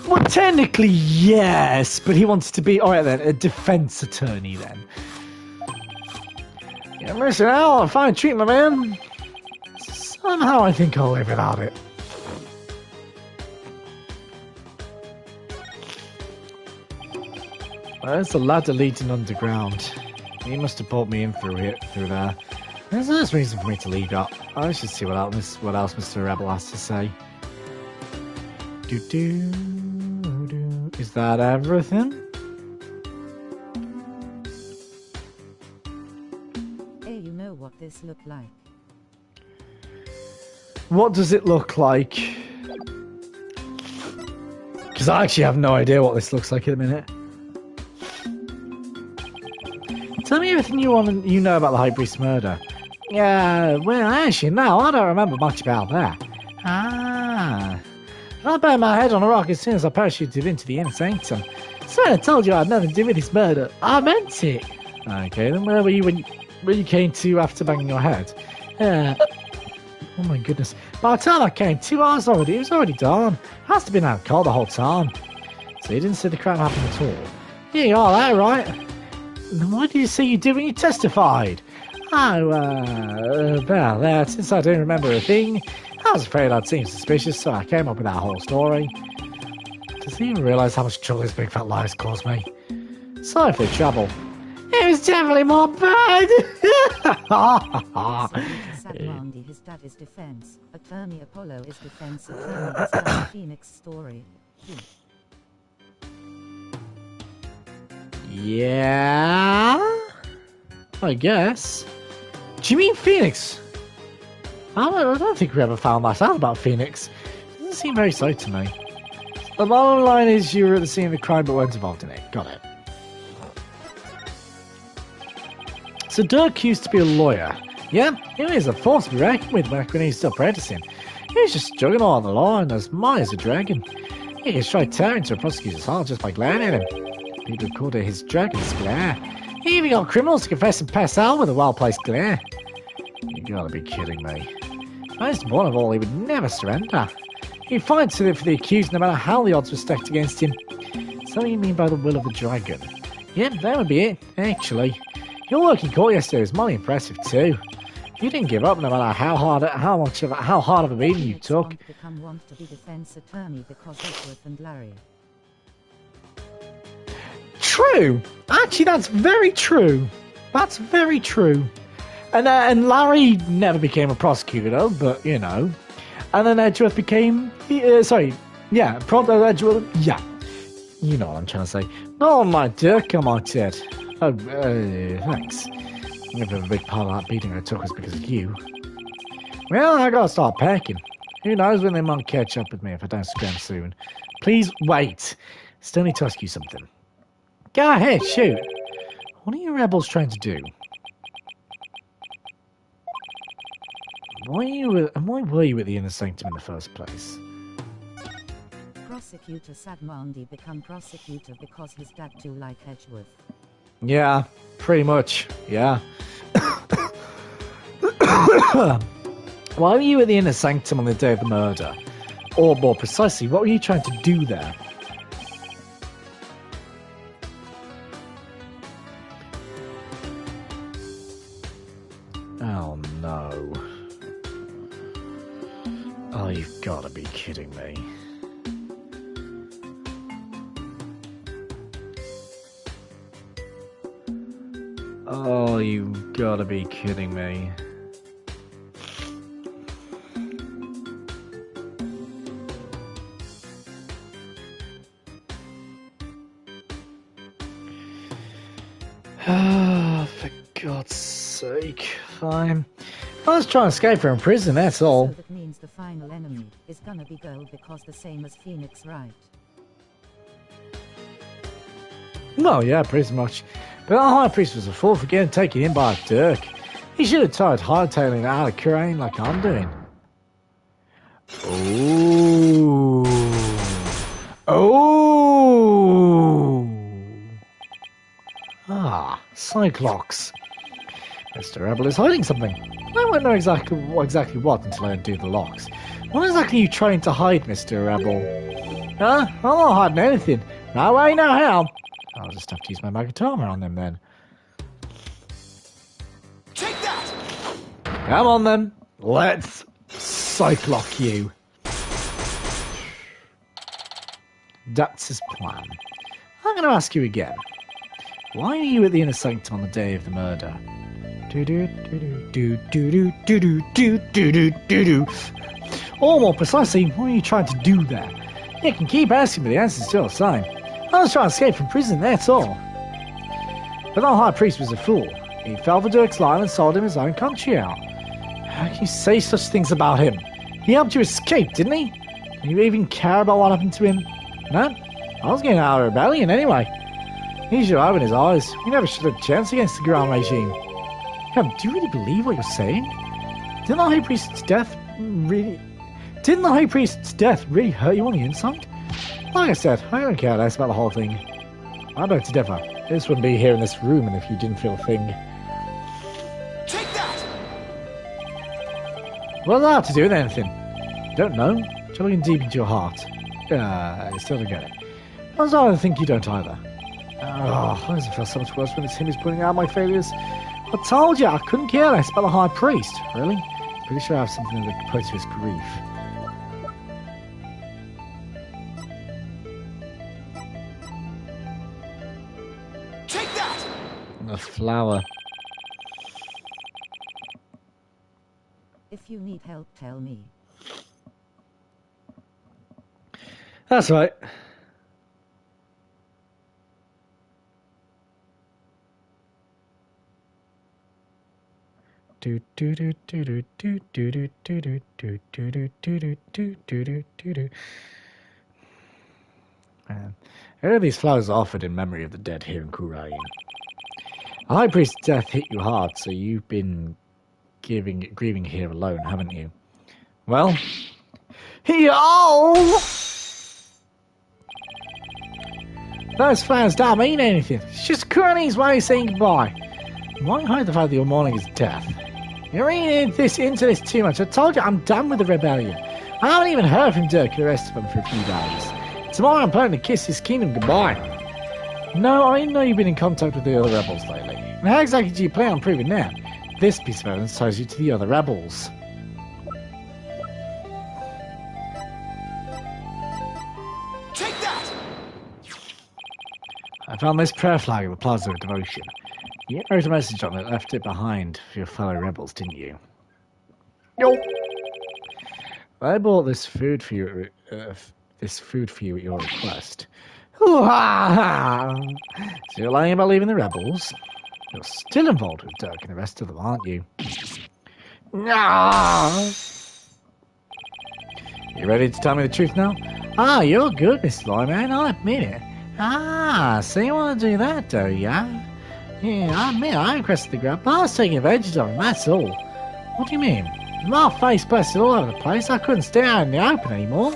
Speaker 1: Well, technically, yes, but he wants to be, alright then, a defense attorney then. Yeah, listen, Al, fine treatment, man. Somehow I think I'll live without it. Well, there's a ladder leading underground. He must have brought me in through there. There's no reason for me to leave up. I should see what else Mr. Rebel has to say. Is that everything?
Speaker 2: Hey, you know what this looked like?
Speaker 1: What does it look like? Because I actually have no idea what this looks like at the minute. Tell me everything you know about the High Priest murder. Yeah, well, actually, no, I don't remember much about that. Ah. I banged my head on a rock as soon as I parachuted into the inner sanctum. So I told you I had nothing to do with this murder. I meant it. Okay, then where were you when you came to after banging your head? Oh my goodness. By the time I came, 2 hours already. It was already dawn. Has to have been out cold the whole time. So you didn't see the crime happen at all? Yeah, you are there, right? Then what did you say you did when you testified? Oh, well, since I don't remember a thing, I was afraid I'd seem suspicious, so I came up with that whole story. Does he even realise how much trouble his big fat lies caused me? Sorry for the trouble. It was definitely more bad!
Speaker 2: Mandy, his dad is defense attorney. Apollo is defense attorney. It's the Phoenix story.
Speaker 1: Yeah? I guess. Do you mean Phoenix? I don't think we ever found that out about Phoenix. It doesn't seem very so to me. The bottom line is you were at the scene of the crime but weren't involved in it. Got it. So Dirk used to be a lawyer. Yeah, he was a force to be reckoned with back when he was still practicing. He was just juggling on the law and as mighty as a dragon. He could strike terror into a prosecutor's heart just by glaring at him. People called it his dragon's glare. He even got criminals to confess and pass out with a well-placed glare. You gotta be kidding me. Most one of all, he would never surrender. He'd fight to it for the accused no matter how the odds were stacked against him. So what do you mean by the will of the dragon? Yep, that would be it, actually. Your work in court yesterday was mighty impressive too. You didn't give up no matter how hard of a beating you took.
Speaker 2: Want to be defense attorney because Edgeworth and Larry.
Speaker 1: True. Actually, that's very true. That's very true. And Larry never became a prosecutor, but you know. And then Edgeworth became Edgeworth. Yeah, you know what I'm trying to say. Oh my Dirk, I might said. Oh, thanks. Never a big part of that beating I took was because of you. Well, I gotta start packing. Who knows when they might catch up with me if I don't scram soon. Please wait. Still need to ask you something. Go ahead, shoot. What are you rebels trying to do? Why were you at the inner sanctum in the first place?
Speaker 2: Prosecutor Sadmandi become prosecutor because his dad too like Edgeworth.
Speaker 1: Yeah, pretty much. Yeah. Why were you at the inner sanctum on the day of the murder? Or more precisely, what were you trying to do there? Oh no. Oh, you've got to be kidding me. Oh, you've got to be kidding me. Oh, for God's sake. Fine. I was trying to escape from prison, that's all.
Speaker 2: So that means the final enemy is gonna be gold because the same as Phoenix, right?
Speaker 1: Well, yeah, pretty much. But our high priest was a fool for getting taken in by a Dirk. He should have tried hightailing it out of Kurain like I'm doing. Ooh. Oh. Ah, Cyclox. Mr. Rebel is hiding something. I won't know exactly what until I undo the locks. What exactly are you trying to hide, Mr. Rebel? Huh? I'm not hiding anything. No way, no how. I'll just have to use my maggot armor on them then.
Speaker 3: Take that!
Speaker 1: Come on then. Let's Cyclock you. That's his plan. I'm going to ask you again. Why are you at the inner sanctum on the day of the murder? Or more precisely, what are you trying to do there? You can keep asking, but the answer's still the same. I was trying to escape from prison, that's all. But our high priest was a fool. He fell for Dirk's line and sold him his own country out. How can you say such things about him? He helped you escape, didn't he? Do you even care about what happened to him? No? I was getting out of rebellion anyway. He should open his eyes. He never stood a chance against the Grand Regime. Come, do you really believe what you're saying? Didn't the High Priest's death really hurt you on the inside? Like I said, I don't care less about the whole thing. I beg to differ. This wouldn't be here in this room and if you didn't feel a thing.
Speaker 3: Take that!
Speaker 1: What does that have to do with anything? Don't know. You're looking deep into your heart. I still don't get it. I was starting to think you don't either. Oh, why does it feel so much worse when it's him who's putting out my failures? I told you, I couldn't care less about the High Priest. Really? Pretty sure I have something that points to his grief.
Speaker 3: Take that!
Speaker 1: The flower.
Speaker 2: If you need help, tell me.
Speaker 1: That's right. All these flowers are offered in memory of the dead here in Kurain. The High Priest's death hit you hard, so you've been grieving here alone, haven't you? Well, those flowers don't mean anything. It's just Kurain's way of saying goodbye. Why hide the fact that you're mourning his death? You're reading into this too much. I told you I'm done with the rebellion. I haven't even heard from Dirk and the rest of them for a few days. Tomorrow I'm planning to kiss his kingdom goodbye. No, I know you've been in contact with the other rebels lately. And how exactly do you plan on proving that? This piece of evidence ties you to the other rebels.
Speaker 3: Take that!
Speaker 1: I found this prayer flag at the Plaza of Devotion. You wrote a message on it, left it behind for your fellow rebels, didn't you?
Speaker 3: No.
Speaker 1: I bought this food for you. At your request. So you're lying about leaving the rebels? You're still involved with Dirk and the rest of them, aren't you? No. You ready to tell me the truth now? You're good, Mr. Lawman, I admit it. So you want to do that, do ya? Yeah, I admit I requested the grab, but I was taking advantage of him, that's all. What do you mean? My face busted all over the place, I couldn't stay out in the open anymore.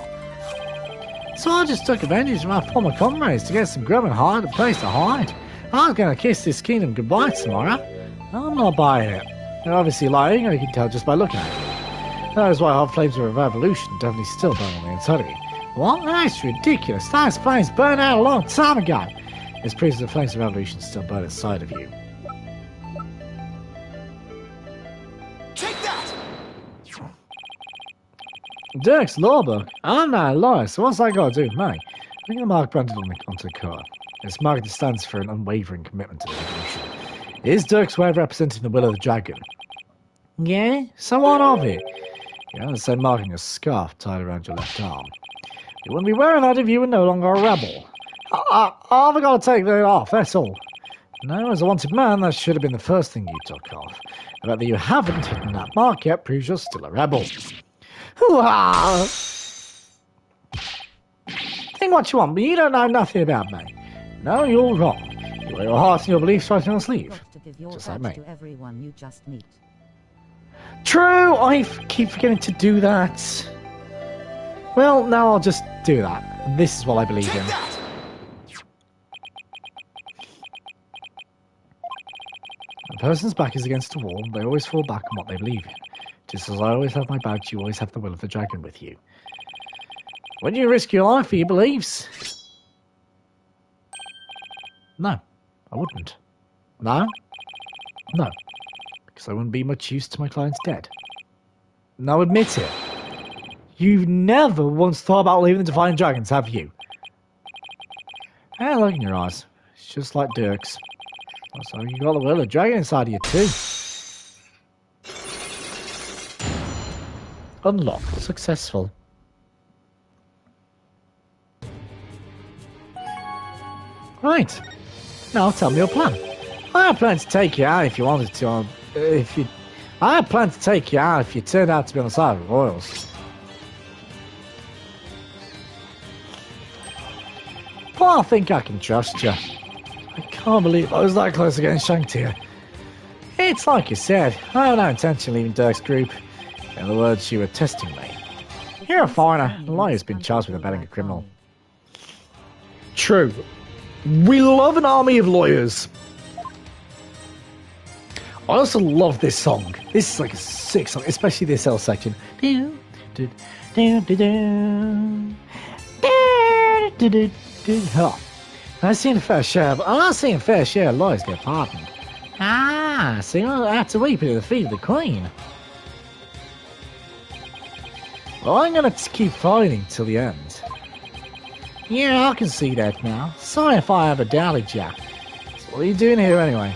Speaker 1: So I just took advantage of my former comrades to get some grub and hired a place to hide. I'm gonna kiss this kingdom goodbye tomorrow. I'm not buying it. You're obviously lying, and you can tell just by looking at you. That is why hot flames of a revolution definitely still burn on the inside. What? That's ridiculous. Those flames burned out a long time ago. This proves the flames of revolution still burn inside of you.
Speaker 3: Take that!
Speaker 1: Dirk's law book. I'm not a lawyer, so what's that got to do with me? Look at the mark branded onto the car. This mark stands for an unwavering commitment to the revolution. It is Dirk's way of representing the will of the dragon. Yeah? So what of it? You have the same mark on your scarf tied around your left arm. You wouldn't be wearing that if you were no longer a rebel. I've got to take that off, that's all. No, as a wanted man, that should have been the first thing you took off. The fact that you haven't hidden that mark yet proves you're still a rebel. Hoo-ha! Think what you want, but you don't know nothing about me. No, you're wrong. You wear your heart and your beliefs right on your sleeve. Just like me.
Speaker 2: To everyone you just meet.
Speaker 1: True, I keep forgetting to do that. Well, now I'll just do that. This is what I believe in. When a person's back is against a wall, they always fall back on what they believe in. Just as I always have my badge, you always have the will of the dragon with you. Would you risk your life for your beliefs? No, I wouldn't. No? No. Because I wouldn't be much use to my client's dead. Now admit it. You've never once thought about leaving the Divine Dragons, have you? Hey, look in your eyes. It's just like Dirk's. So you got the will of the dragon inside of you too. Unlocked. Successful. Right. Now tell me your plan. I had planned to take you out if you wanted to. I had planned to take you out if you turned out to be on the side of the royals. Well, I think I can trust you. I can't believe I was that close to getting shanked here. It's like you said, I have no intention of leaving Dirk's group. In other words, you were testing me. You're a foreigner, and a lawyer's been charged with abetting a criminal. True. We love an army of lawyers. I also love this song. This is like a sick song, especially this L section. I've seen a fair share, but I'm not seeing a fair share of lawyers get pardoned. Ah, see, I have to weep at the feet of the Queen. Well, I'm going to keep fighting till the end. Yeah, I can see that now. Sorry if I ever doubted you. So what are you doing here anyway?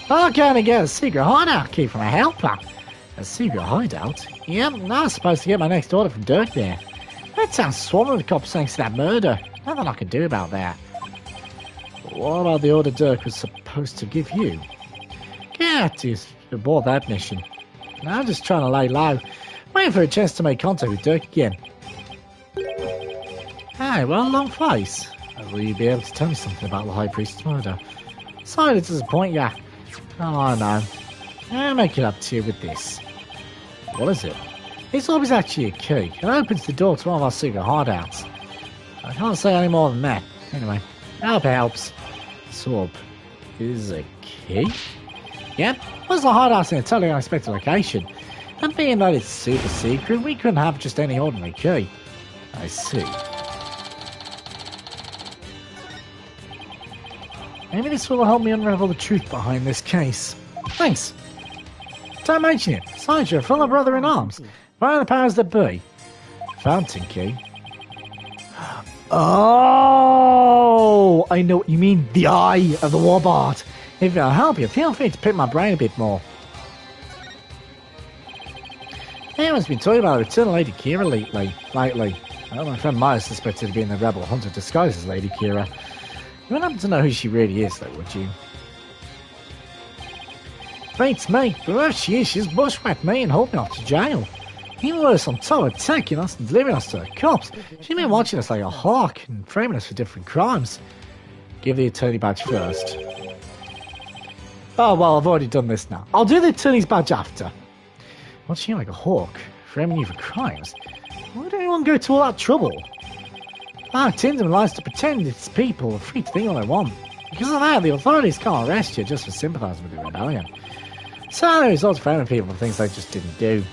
Speaker 1: I'm going to get a secret hideout key from a helper. A secret hideout? Yep, I was supposed to get my next order from Dirk there. That sounds swarming with cops thanks to that murder. Nothing I can do about that. What about the order Dirk was supposed to give you? Get you aboard that mission. I'm just trying to lay low, waiting for a chance to make contact with Dirk again. Hey, well, long face. Will you be able to tell me something about the High Priest's murder? Sorry to disappoint ya. Oh, I know. I'll make it up to you with this. What is it? It's always actually a key. It opens the door to one of our secret hideouts. I can't say any more than that. Anyway, I hope it helps. Swab is a key? Yep, was the hideout in a totally unexpected location. And being that it's super secret, we couldn't have just any ordinary key. I see. Maybe this will help me unravel the truth behind this case. Thanks. Don't mention it. Besides, you're a fellow brother-in-arms. By the powers that be. Fountain key. Oh, I know what you mean. The eye of the Warbard. If it'll help you, feel free to pick my brain a bit more. Everyone's been talking about the return of Lady Kira lately. Well, my friend Maya suspected of being the rebel hunter disguised as Lady Kira. You wouldn't happen to know who she really is, though, would you? Beats me, but whoever she is, she's bushwhacked me and hauled me off to jail. Even worse, on top of attacking us and delivering us to the cops, she's been watching us like a hawk and framing us for different crimes. Give the attorney badge first. Oh, well, I've already done this now. I'll do the attorney's badge after. Watching you like a hawk, framing you for crimes? Why would anyone go to all that trouble? Tindom likes to pretend its people are free to think what they want. Because of that, the authorities can't arrest you just for sympathising with the rebellion. So, the results of framing people for things they just didn't do.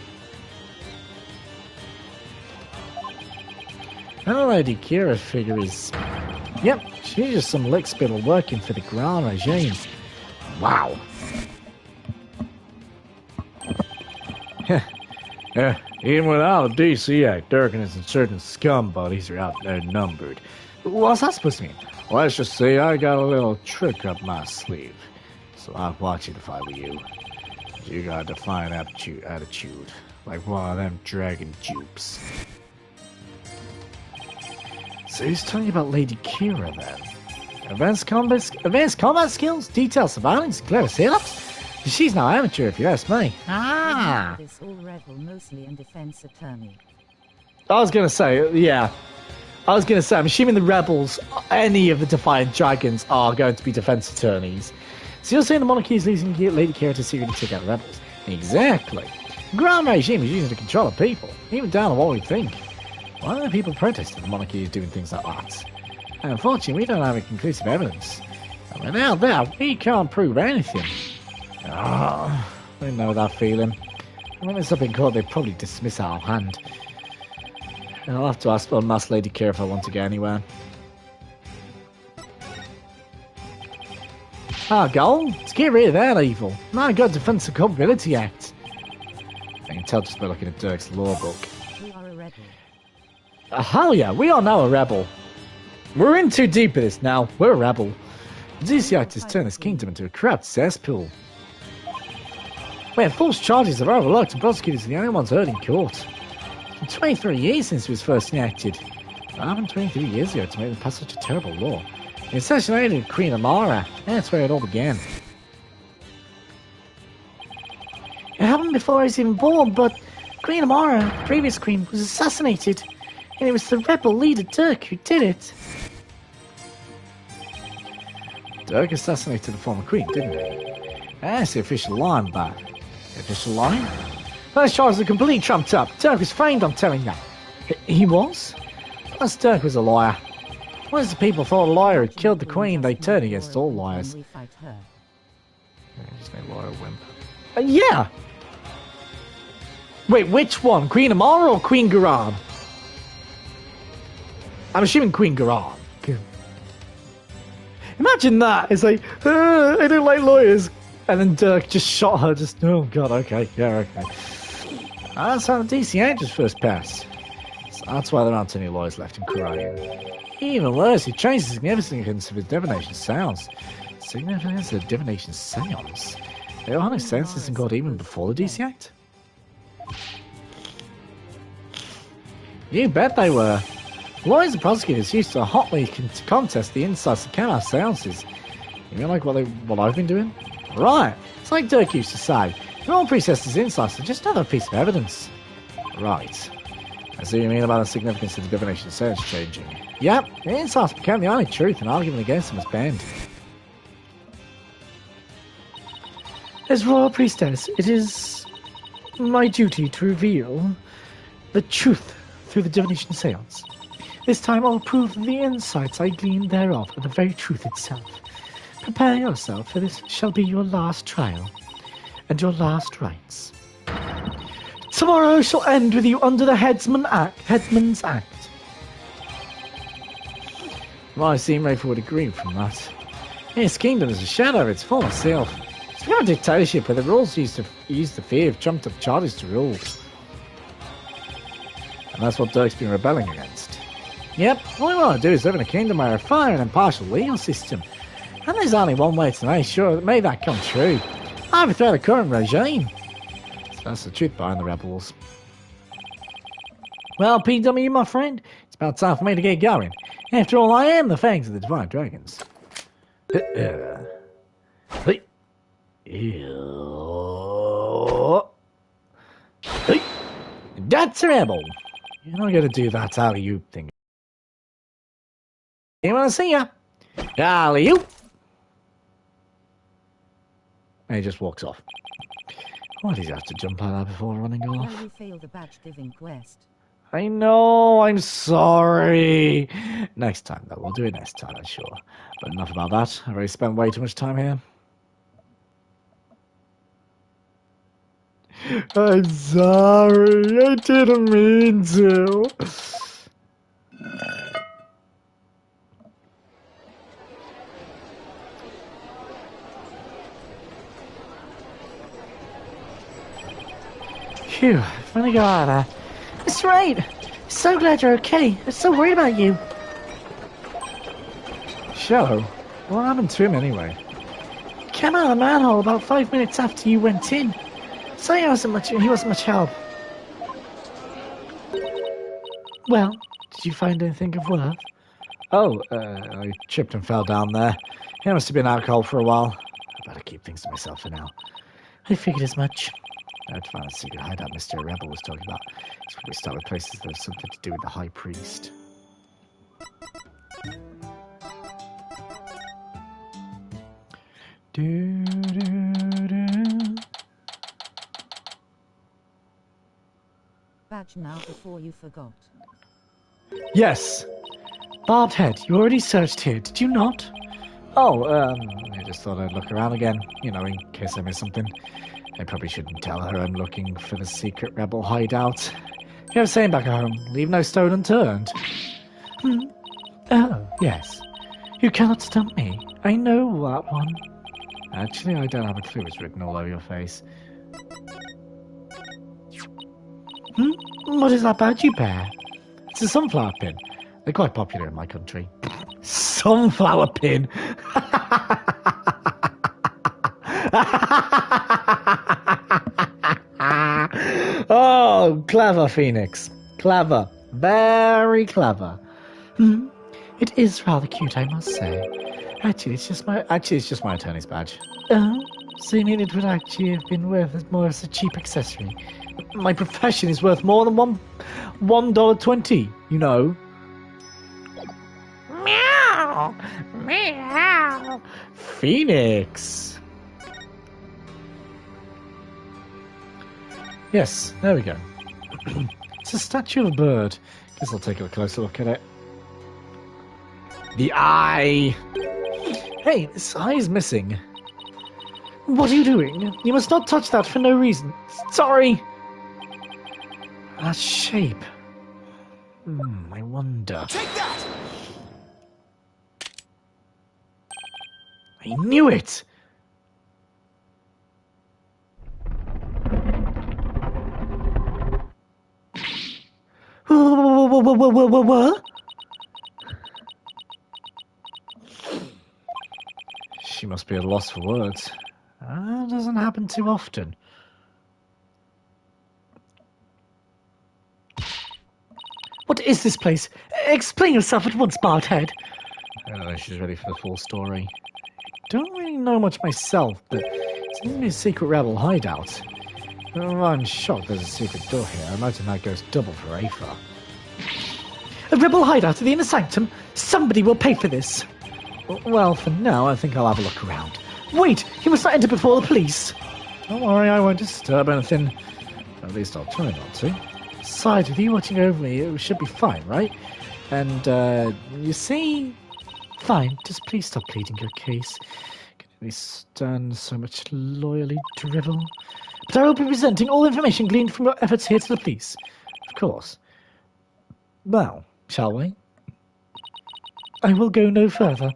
Speaker 1: And the Lady Kira figure is... Yep, she's just some lick spittle working for the Grand regime. Wow. Even without the DC Act, Dirk and his insurgent scum buddies are outnumbered. What's that supposed to mean? Let's just say I got a little trick up my sleeve. So I'd watch it if I were you. You got a defiant attitude, like one of them dragon dupes. So who's telling you about Lady Kira then? Advanced combat skills, detailed surveillance, clever sit-ups? She's no amateur if you ask me. Ah!
Speaker 2: This all rebel mostly in defense attorney.
Speaker 1: I was gonna say, yeah. I'm assuming the rebels, any of the Defiant Dragons, are going to be defense attorneys. So you're saying the monarchy is losing Lady Kira to secretly take out the rebels? Exactly. The Grand Regime is using to control the people, even down to what we think. Why are people protesting the monarchy is doing things like that? And unfortunately, we don't have any conclusive evidence. And without that, we can't prove anything. Ah, we know that feeling. When it's up in court, they probably dismiss our hand. And I'll have to ask Lady Kira if I want to go anywhere. Our goal? To get rid of that evil. My God, Defense and Culpability Act. I can tell just by looking at Dirk's law book.
Speaker 2: We are a rebel.
Speaker 1: Hell yeah, we are now a rebel. We're in too deep in this now. We're a rebel. The DC Act has turned this kingdom into a corrupt cesspool. Where false charges are overlooked and prosecutors are the only ones heard in court. It's been 23 years since it was first enacted. What happened 23 years ago to make them pass such a terrible law? They assassinated Queen Amara. That's where it all began. It happened before I was even born, but Queen Amara, the previous queen, was assassinated. And it was the rebel leader Dirk who did it. Dirk assassinated the former queen, didn't he? That's the official line, but... The official line? Those charges are completely trumped up. Dirk was framed on telling that. He was? Plus Dirk was a liar. Once the people thought a liar had killed the queen, they turned against all liars.
Speaker 2: We fight her.
Speaker 1: There's no liar wimp. Yeah! Wait, which one? Queen Amara or Queen Garan? I'm assuming Queen Garan. Imagine that. It's like, I don't like lawyers. And then Dirk just shot her. Just, oh god, okay. Yeah, okay. That's how the DC Act was first passed. So that's why there aren't any lawyers left in Korea. Even worse, he changed the significance of his divination seance. Significance of divination seance? There were no seances in God even before the DC Act? You bet they were. Lawyers and prosecutors used to hotly contest the insights of Kama seances. You mean like what I've been doing? Right. It's like Dirk used to say. All priestesses' insights are just another piece of evidence. Right. I see what you mean about the significance of the divination seance changing. Yep, the insights became the only truth and argument against them was banned. As royal priestess, it is my duty to reveal the truth through the divination seance. This time I'll prove the insights I gleaned thereof are the very truth itself. Prepare yourself, for this shall be your last trial, and your last rites. Tomorrow shall end with you under the Headsman's Act. Well, I seem Rayford would agree from that. His kingdom is a shadow of its former self. It's become a dictatorship where the rules use the fear of trumped up charges to rule. And that's what Dirk's been rebelling against. Yep, all we want to do is live in a kingdom where a fair and impartial legal system. And there's only one way to make sure that may that come true. Overthrow the current regime. So that's the truth behind the rebels. Well, PW, my friend, it's about time for me to get going. After all, I am the fangs of the Divine Dragons. That's a rebel. You're not going to do that alley-oop thing. You want to see ya? Alley-oop. And he just walks off. Why did he have to jump like that before running off?
Speaker 2: Well, we failed the badge giving quest.
Speaker 1: I know, I'm sorry. Next time, though. We'll do it next time, I'm sure. But enough about that. I've already spent way too much time here. I'm sorry. I didn't mean to. Phew, finally got out of there. That's right. So glad you're okay. I'm so worried about you. Shallow? What happened to him anyway? He came out of the manhole about 5 minutes after you went in. So he wasn't much help. Well, did you find anything of worth? Oh, I tripped and fell down there. He must have been alcohol for a while. I better keep things to myself for now. I figured as much. I had to find a secret hideout Mr. Rebel was talking about. It's probably start with places that have something to do with the High Priest. Do, do, do.
Speaker 2: Badge now before you forgot.
Speaker 1: Yes! Barbed Head, you already searched here, did you not? Oh, I just thought I'd look around again, you know, in case I missed something. I probably shouldn't tell her I'm looking for the secret rebel hideout. You have a saying back at home, leave no stone unturned. Oh, yes. You cannot stump me. I know that one. Actually, I don't have a clue it's written all over your face. What is that badge you bear? It's a sunflower pin. They're quite popular in my country. Sunflower pin? Oh, clever, Phoenix. Clever. Very clever. It is rather cute, I must say. Actually, it's just my attorney's badge. Oh, so you mean it would actually have been worth as more as a cheap accessory? My profession is worth more than $1.20, you know. Meow! Meow! Phoenix! Yes, there we go. It's a statue of a bird. Guess I'll take a closer look at it. The eye! Hey, this eye is missing. What are you doing? You must not touch that for no reason. Sorry! That shape. I wonder.
Speaker 3: Take that!
Speaker 1: I knew it! What? She must be at a loss for words. That doesn't happen too often. What is this place? Explain yourself at once, Bardhead. I don't know if she's ready for the full story. Don't really know much myself, but it's a secret rebel hideout. I'm shocked there's a secret door here. I imagine that goes double for Aether. A rebel hideout at the inner sanctum? Somebody will pay for this. Well, for now, I think I'll have a look around. Wait! You must not enter before the police! Don't worry, I won't disturb anything. At least I'll try not to. Besides, with you watching over me, it should be fine, right? And, you see... Fine, just please stop pleading your case. Can only stand so much loyally drivel. But I will be presenting all information gleaned from your efforts here to the police. Of course. Well, shall we? I will go no further.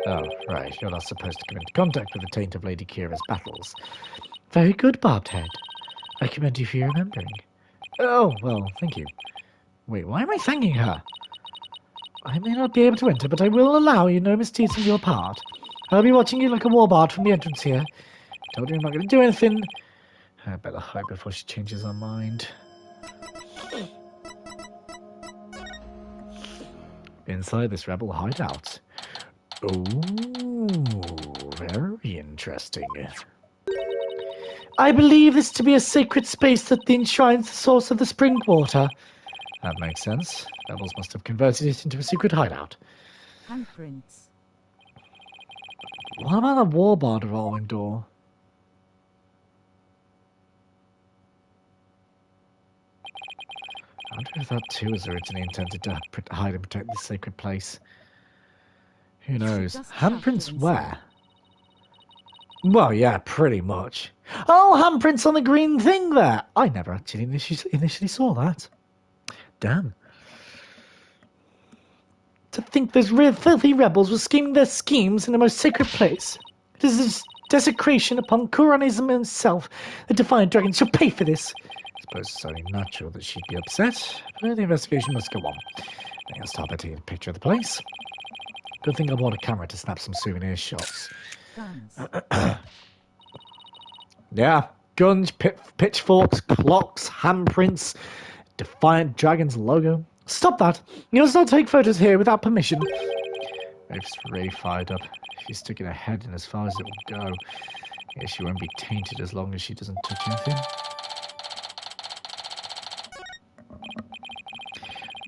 Speaker 1: Oh, right, you're not supposed to come into contact with the taint of Lady Kira's battles. Very good, Barbed Head. I commend you for your remembering. Oh, well, thank you. Wait, why am I thanking her? I may not be able to enter, but I will allow you no misdeeds on your part. I'll be watching you like a warbard from the entrance here. Told you I'm not going to do anything. I better hide before she changes her mind. Inside this rebel hideout. Ooh, very interesting. I believe this to be a sacred space that enshrines the source of the spring water. That makes sense. Rebels must have converted it into a secret hideout.
Speaker 2: Handprints.
Speaker 1: What about the warbard revolving door? wonder if that too was originally intended to hide and protect the sacred place. Who knows? Handprints where? Well, yeah, pretty much. Oh, handprints on the green thing there! I never actually initially saw that. Damn. To think those filthy rebels were scheming their schemes in the most sacred place. It is this desecration upon Kuranism himself. The defiant dragon shall pay for this. I suppose it's only natural that she'd be upset, but the investigation must go on. I think I'll start by taking a picture of the place. Good thing I bought a camera to snap some souvenir shots.
Speaker 2: Guns.
Speaker 1: Yeah, guns, pitchforks, clocks, handprints, defiant dragon's logo. Stop that! You must not take photos here without permission. Rave's really fired up. She's sticking her head in as far as it will go. I guess she won't be tainted as long as she doesn't touch anything.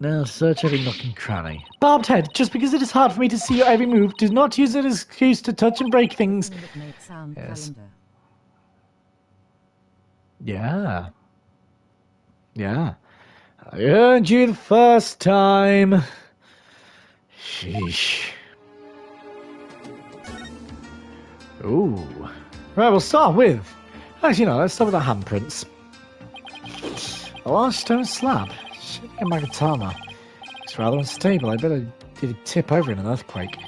Speaker 1: Now search every nook and cranny. Barbed head, just because it is hard for me to see your every move, do not use it as an excuse to touch and break things. Yes. Yeah. Yeah. I earned you the first time. Sheesh. Ooh. Right, we'll start with... Actually, no, let's start with the handprints. A large stone slab. Shaping a magatama. It's rather unstable. I bet I did it tip over in an earthquake.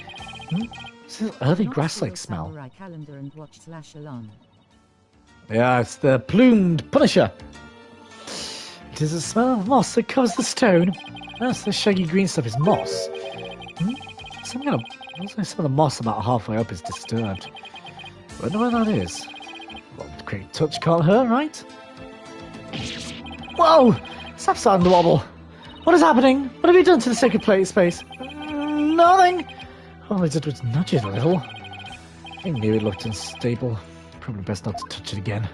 Speaker 1: It's this earthy grass-like smell. Yeah, it's the plumed punisher. It is the smell of moss that covers the stone. That's the shaggy green stuff is moss. Some of the moss about halfway up is disturbed. I wonder where that is. Well, a quick touch can't hurt, right? Whoa! Stop starting to wobble. What is happening? What have you done to the sacred plate space? Nothing! All I did was nudge it a little. I knew it looked unstable. Probably best not to touch it again.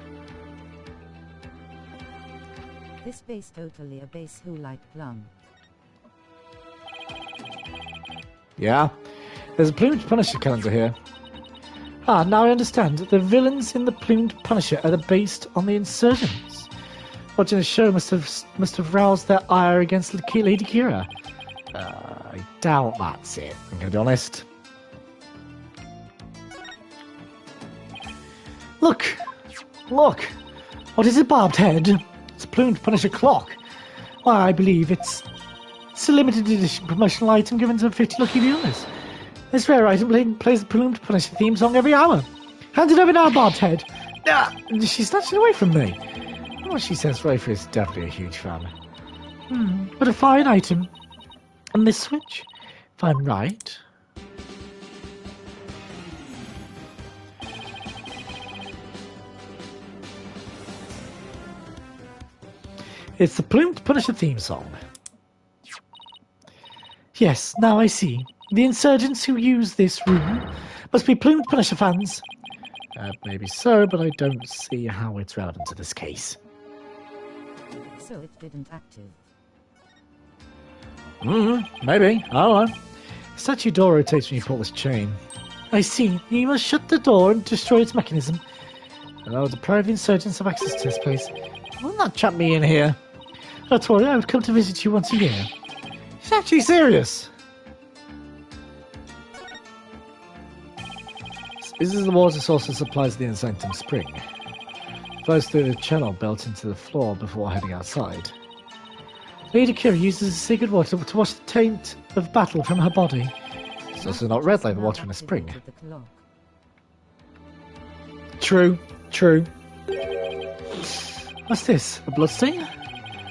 Speaker 2: This base totally a base who like plum.
Speaker 1: Yeah? There's a plumed punisher calendar here. Ah, now I understand. The villains in the plumed punisher are based on the insurgents. Watching the show must have roused their ire against Lady Kira. I doubt that's it, I'm going to be honest. Look! Look! What is it, barbed head? It's a plumed punisher clock. Why, I believe it's a limited edition promotional item given to 50 lucky viewers. This rare item plays the plumed punisher theme song every hour. Hand it over now, barbed head. She's snatched it away from me. What she says, Rafer is definitely a huge fan. What a fine item. And this switch, if I'm right. It's the plumed punisher theme song. Yes, now I see. The insurgents who use this room must be plumed punisher fans. Maybe so, but I don't see how it's relevant to this case.
Speaker 2: So it didn't active.
Speaker 1: Maybe. I don't know. The statue door rotates when you pull this chain. I see. You must shut the door and destroy its mechanism. And I will deprive the insurgents of access to this place. Will not trap me in here. Don't worry, I would come to visit you once a year. She's actually serious. This is the water source that supplies the Insanctum spring. It flows through the channel built into the floor before heading outside. Lady Kira uses the sacred water to wash the taint of battle from her body. It's also not red like the water in a spring. True, true. What's this? A bloodstain?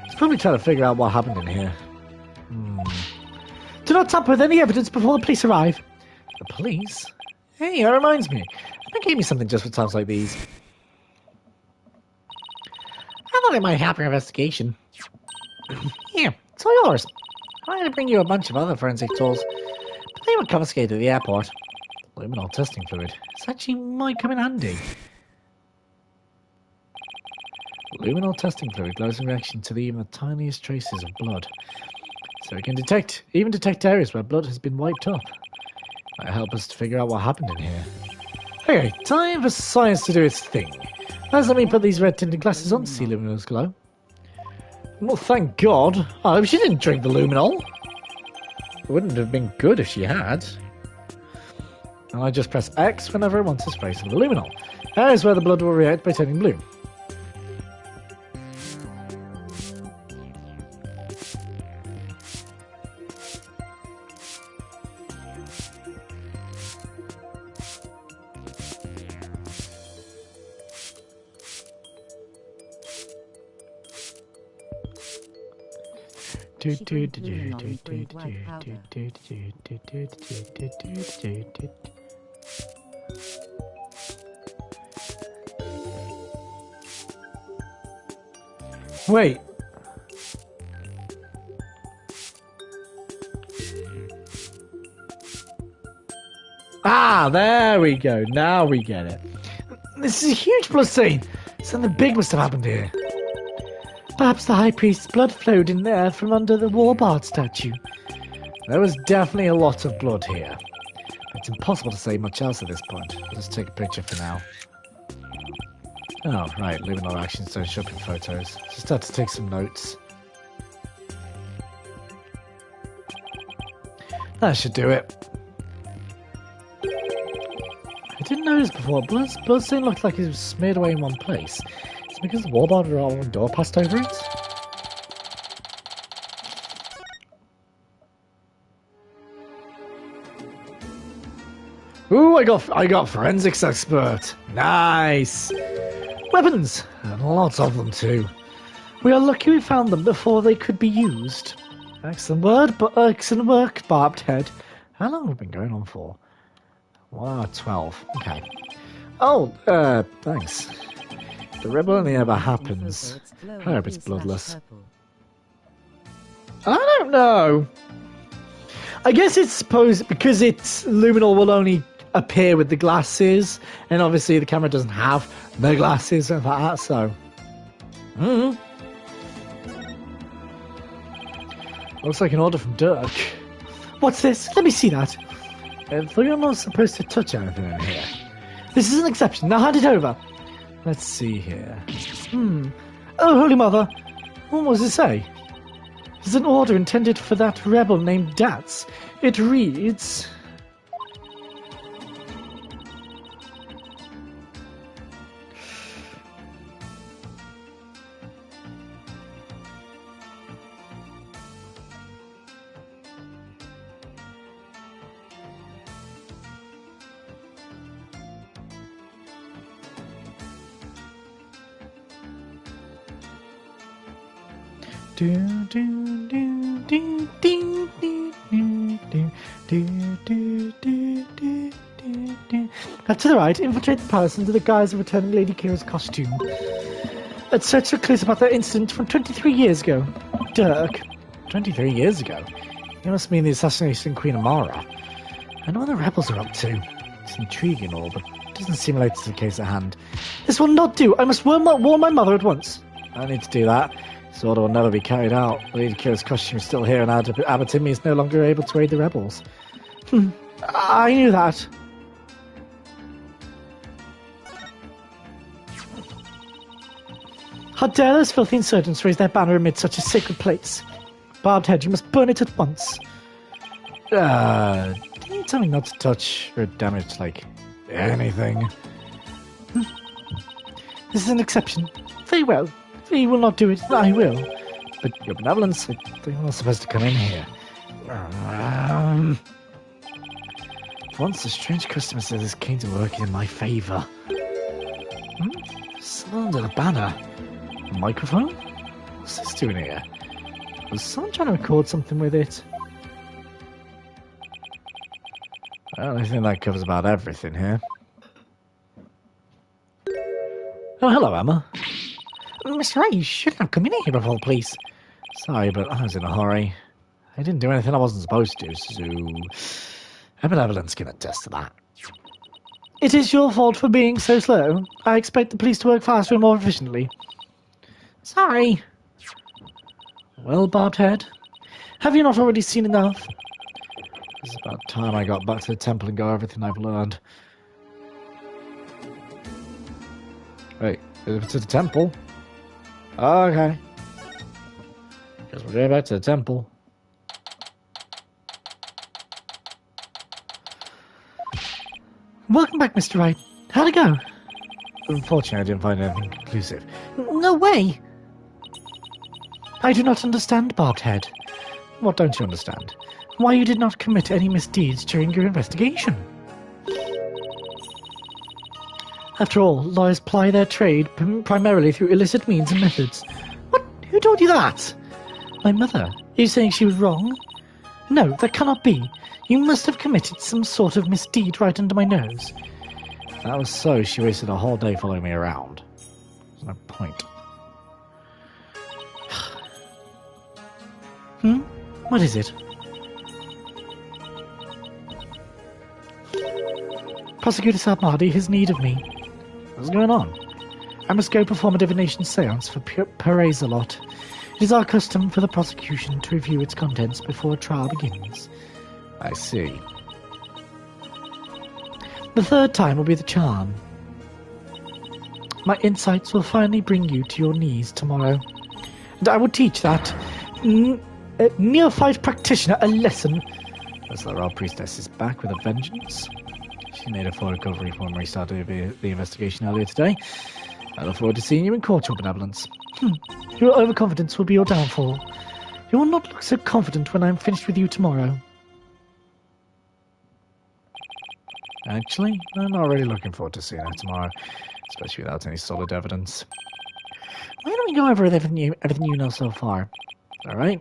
Speaker 1: It's probably trying to figure out what happened in here. Do not tamper with any evidence before the police arrive. The police? Hey, that reminds me. They gave me something just for times like these. I thought it might help your investigation. Here, it's all yours. I'm going to bring you a bunch of other forensic tools, but they were confiscated at the airport. Luminol testing fluid. This actually might come in handy. Luminol testing fluid glows in reaction to even the tiniest traces of blood. So it can detect areas where blood has been wiped up. Might help us to figure out what happened in here. Okay, time for science to do its thing. First, let me put these red tinted glasses on to see Luminol's glow. Well, thank God. I hope she didn't drink the luminol. It wouldn't have been good if she had. And I just press X whenever I want to spray some of the luminol. That is where the blood will react by turning blue. Wait. Ah, there we go. Now we get it. This is a huge blood stain. Something big must have happened here. Perhaps the High Priest's blood flowed in there from under the Warbard statue. There was definitely a lot of blood here. It's impossible to say much else at this point. I'll just take a picture for now. Oh, right, luminol actions don't show up in photos. Just had to take some notes. That should do it. I didn't notice before, bloodstain looked like it was smeared away in one place. Is it because the Warbard revolving door passed over it? Ooh, I got forensics expert. Nice. Weapons, and lots of them too. We are lucky we found them before they could be used. Excellent work, Barbed Head. How long have we been going on for? 1 hour 12. Okay. Oh, thanks. The rebel only ever happens. I hope it's bloodless. I don't know. I guess it's supposed because it's luminol will only appear with the glasses, and obviously the camera doesn't have the glasses and that, so. Looks like an order from Dirk. What's this? Let me see that. I thought you're not supposed to touch anything in here. This is an exception. Now hand it over. Let's see here. Oh, Holy Mother. What does it say? It's an order intended for that rebel named Dats. It reads... To the right, infiltrate the palace under the guise of returning Lady Kira's costume. Let's search for clues about that incident from 23 years ago. Dirk. 23 years ago? You must mean the assassination of Queen Amara. I know what the rebels are up to. It's intriguing all, but it doesn't seem related to the case at hand. This will not do. I must warn my mother at once. I don't need to do that. This order will never be carried out. Lady Kira's costume is still here, and Abatimi is no longer able to aid the rebels. I knew that. How dare those filthy insurgents raise their banner amid such a sacred place? Barbed Head, you must burn it at once. Didn't you tell me not to touch or damage, like, anything? This is an exception. Very well. If he will not do it, I will. But your benevolence, you're not supposed to come in here. Once a strange customer says this came to work in my favour. Someone under the banner. A microphone? What's this doing here? Was someone trying to record something with it? Well, I think that covers about everything here. Oh, hello, Emma. Mr. Ray, you shouldn't have come in here before the police. Sorry, but I was in a hurry. I didn't do anything I wasn't supposed to, so... Benevolence can attest to that. It is your fault for being so slow. I expect the police to work faster and more efficiently. Sorry. Well, Barbed Head, have you not already seen enough? It's about time I got back to the temple and got everything I've learned. Wait, to the temple? Oh, okay. Guess we're going back to the temple. Welcome back, Mr. Wright. How'd it go? Unfortunately, I didn't find anything conclusive. No way! I do not understand, Barbed Head. What don't you understand? Why you did not commit any misdeeds during your investigation? After all, lawyers ply their trade primarily through illicit means and methods. What? Who told you that? My mother. Are you saying she was wrong? No, that cannot be. You must have committed some sort of misdeed right under my nose. If that was so, she wasted a whole day following me around. There's no point. What is it? Prosecutor Sarmadi has need of me. What's going on? I must go perform a divination seance for Perezalot. It is our custom for the prosecution to review its contents before a trial begins. I see. The third time will be the charm. My insights will finally bring you to your knees tomorrow. And I will teach that neophyte practitioner a lesson. Looks like our priestess is back with a vengeance. She made a full recovery from when we started the investigation earlier today. I look forward to seeing you in court, your benevolence. Your overconfidence will be your downfall. You will not look so confident when I am finished with you tomorrow. Actually, I'm not really looking forward to seeing her tomorrow, especially without any solid evidence. Why don't we go over everything you know so far? Alright?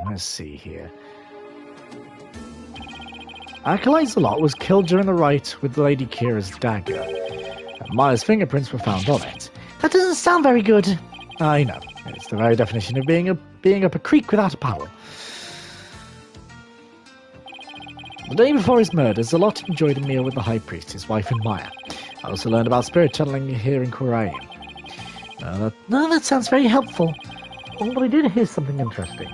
Speaker 1: Let's see here. Acolyte Zalot was killed during the rite with Lady Kira's dagger. And Maya's fingerprints were found on it. That doesn't sound very good. I know. It's the very definition of being up a creek without a paddle. The day before his murder, Zalot enjoyed a meal with the High Priest, his wife, and Maya. I also learned about spirit channeling here in Korain. That sounds very helpful. Although I did hear something interesting.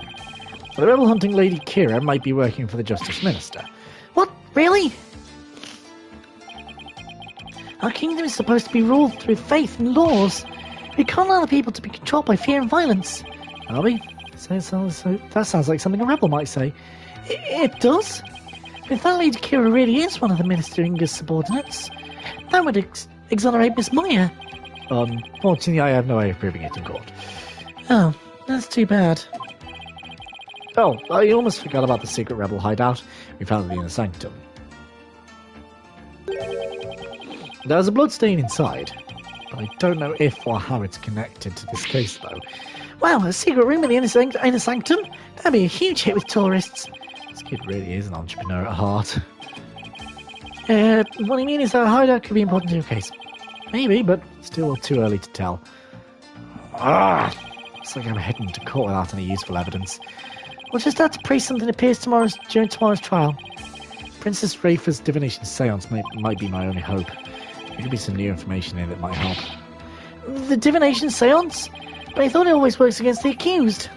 Speaker 1: The rebel hunting Lady Kira might be working for the Justice Minister. What? Really? Our kingdom is supposed to be ruled through faith and laws. We can't allow the people to be controlled by fear and violence. Are we? So that sounds like something a rebel might say. It does? If that Lady Kira really is one of the Minister Inga's subordinates, that would exonerate Miss Maya. Unfortunately, I have no way of proving it in court. Oh, that's too bad. Oh, I almost forgot about the secret rebel hideout we found in the Inner Sanctum. There's a bloodstain inside, but I don't know if or how it's connected to this case, though. Wow, a secret room in the Inner Sanctum? That'd be a huge hit with tourists. This kid really is an entrepreneur at heart. What I mean is that a hideout could be important to your case. Maybe, but still too early to tell. Looks like I'm heading to court without any useful evidence. We'll just have to pray something appears during tomorrow's trial. Princess Rafa's divination seance might be my only hope. There could be some new information in it that might help. The divination seance? But I thought it always works against the accused.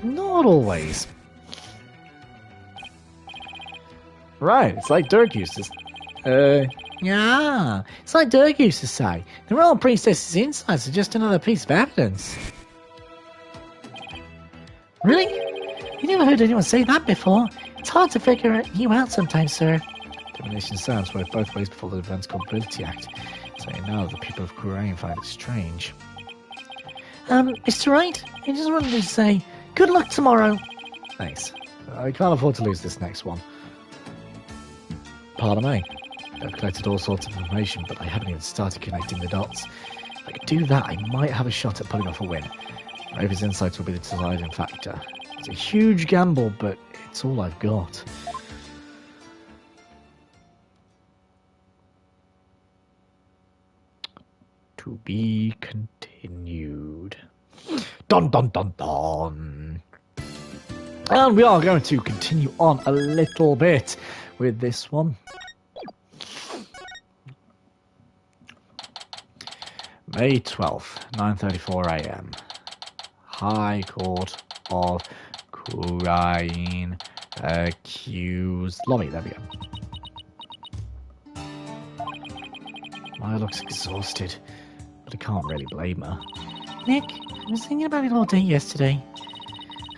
Speaker 1: Not always. Right, it's like Dirk used to... Yeah, it's like Dirk used to say. The royal priestess's insights are just another piece of evidence. Really? You never heard anyone say that before. It's hard to figure you out sometimes, sir. Divination sounds work both ways before the Defense Culpability Act. So now the people of Korain find it strange. Mr. Wright, I just wanted to say, good luck tomorrow. Thanks. I can't afford to lose this next one. Pardon me. I've collected all sorts of information, but I haven't even started connecting the dots. If I could do that, I might have a shot at pulling off a win. Rafa's insights will be the deciding factor. It's a huge gamble, but it's all I've got. To be continued. Dun dun dun dun. And we are going to continue on a little bit with this one. May 12th, 9:34 AM. High Court of Korain accused lobby. There we go. Maya looks exhausted, but I can't really blame her. Nick, I was thinking about it all day yesterday.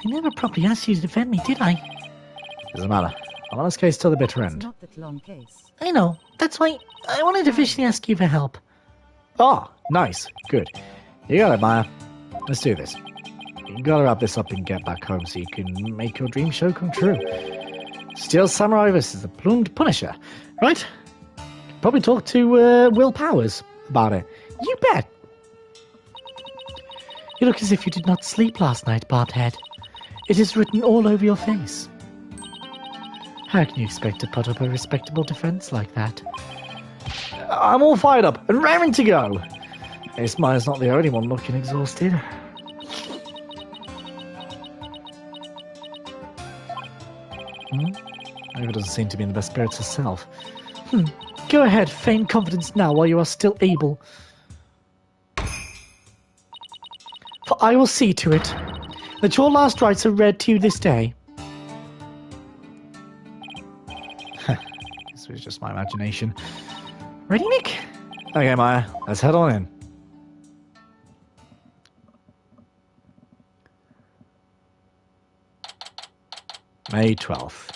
Speaker 1: I never properly asked you to defend me, did I? Doesn't matter. I'm on this case till the bitter
Speaker 2: It's
Speaker 1: end.
Speaker 2: not that long case.
Speaker 1: I know. That's why I wanted to officially ask you for help. Oh, nice. Good. You got it, Maya. Let's do this. You gotta wrap this up and get back home so you can make your dream show come true. Steal Samurai versus the Plumed Punisher, right? Probably talk to Will Powers about it. You bet. You look as if you did not sleep last night, Bobhead. It is written all over your face. How can you expect to put up a respectable defense like that? I'm all fired up and raring to go. Ace Maya's not the only one looking exhausted. Maybe doesn't seem to be in the best spirits herself. Go ahead, feign confidence now while you are still able. For I will see to it that your last rites are read to you this day. This was just my imagination. Ready, Nick? Okay, Maya, let's head on in. May 12th.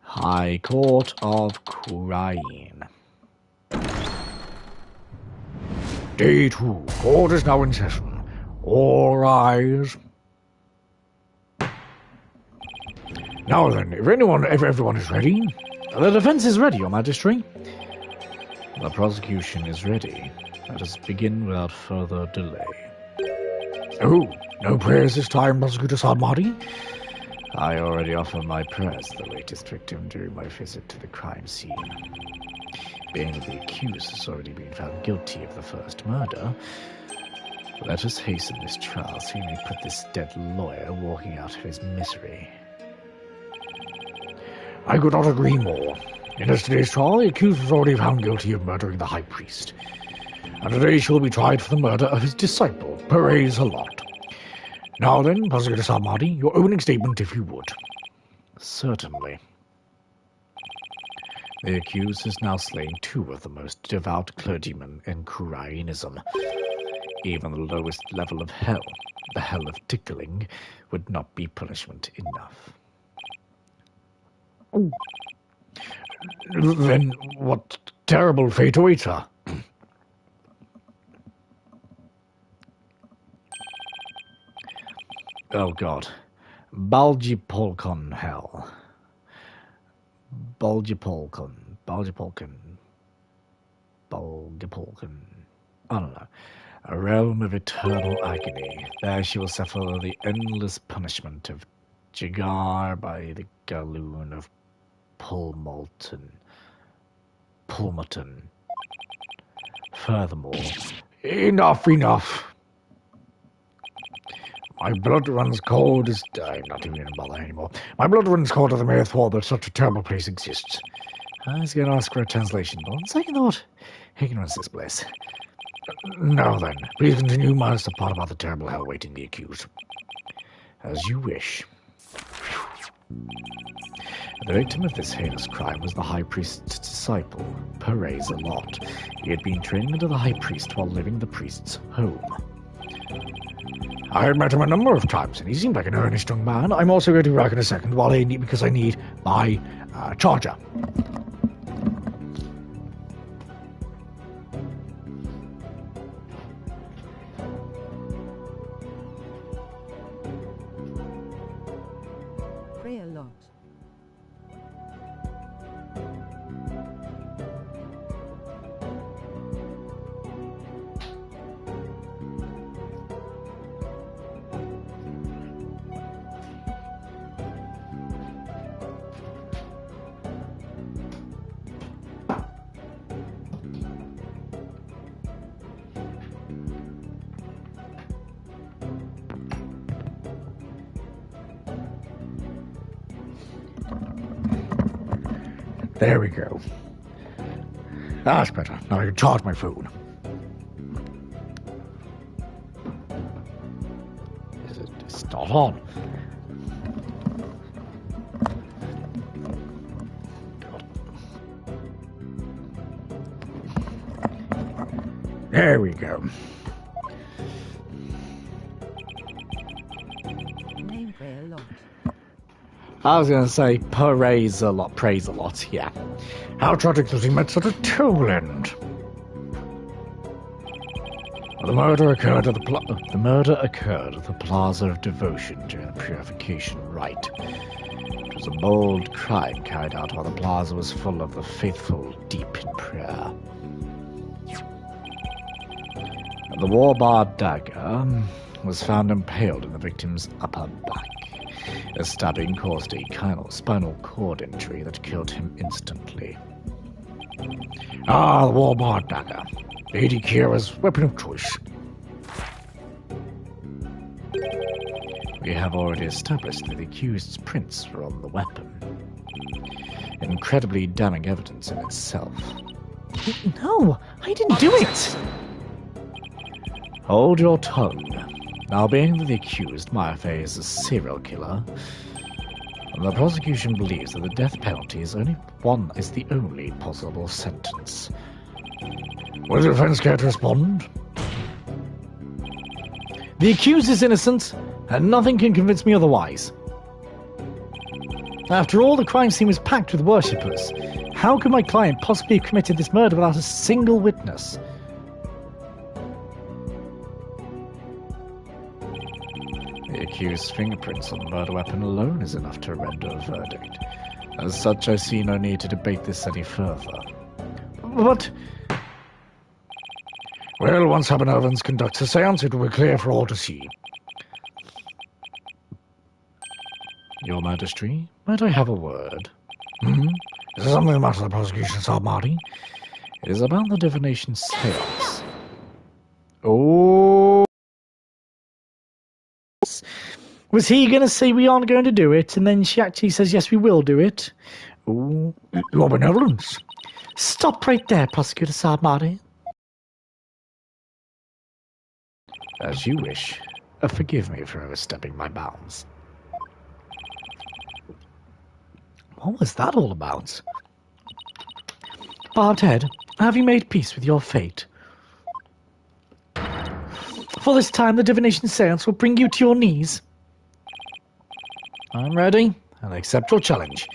Speaker 1: High Court of Khurain. Day 2. Court is now in session. All rise. Now then, if everyone is ready. The defense is ready, Your Majesty. The prosecution is ready. Let us begin without further delay. Oh, no prayers this time, Prosecutor Sarmati? I already offered my prayers to the latest victim during my visit to the crime scene. Being that the accused has already been found guilty of the first murder, let us hasten this trial so we may put this dead lawyer walking out of his misery. I could not agree more. In yesterday's trial, the accused was already found guilty of murdering the High Priest. And today she will be tried for the murder of his disciple, Perez Halot. Now then, Prosecutor Sarmati, your opening statement if you would. Certainly. The accused has now slain 2 of the most devout clergymen in Khurainism. Even the lowest level of hell, the hell of tickling, would not be punishment enough. Oh. Then what terrible fate awaits her? Oh God. Baljipolkon hell. Baljipolkon. I don't know. A realm of eternal agony. There she will suffer the endless punishment of Jigar by the galoon of Pulmoton. Furthermore, enough. My blood runs cold as... I'm not even going to bother anymore. My blood runs cold as the mere thought that such a terrible place exists. I was going to ask for a translation, but on second thought, ignorance is bliss. Now then, please continue my part about the terrible hell waiting the accused. As you wish. The victim of this heinous crime was the High Priest's disciple, Perez Halot. He had been training under the High Priest while living the priest's home. I had met him a number of times, and he seemed like an earnest young man. I'm also going to be back in a second because I need my charger.
Speaker 2: Pray a lot.
Speaker 1: There we go. That's better. Now I can charge my phone. It's not on. There we go.
Speaker 2: Name Pray a
Speaker 1: I was going to say praise a lot, yeah. How tragic that he met such a tool end. The murder occurred at the Plaza of Devotion during the Purification Rite. It was a bold crime carried out while the plaza was full of the faithful deep in prayer. The war-barred dagger was found impaled in the victim's upper back. A stabbing caused a spinal cord injury that killed him instantly. Ah, the war-barred dagger. Lady Kira's weapon of choice. We have already established that the accused's prints were on the weapon. Incredibly damning evidence in itself. No, I didn't do it! Hold your tongue. Now, being that the accused, Mayafe, is a serial killer, the prosecution believes that the death penalty is the only possible sentence. Will the defense care to respond? The accused is innocent, and nothing can convince me otherwise. After all, the crime scene was packed with worshippers. How could my client possibly have committed this murder without a single witness? The accused's fingerprints on the murder weapon alone is enough to render a verdict. As such, I see no need to debate this any further. But... Well, once Habanavans conducts a seance, it will be clear for all to see. Your Majesty, might I have a word? Is there something the matter of the prosecution, Sir Marty? It is about the divination seance. Oh... Was he going to say we aren't going to do it, and then she actually says, yes, we will do it? Oh, your benevolence. Stop right there, Prosecutor Sir Marty. As you wish. Forgive me for overstepping my bounds. What was that all about? Barbed head, have you made peace with your fate? For this time, the divination seance will bring you to your knees. I'm ready, and I accept your challenge.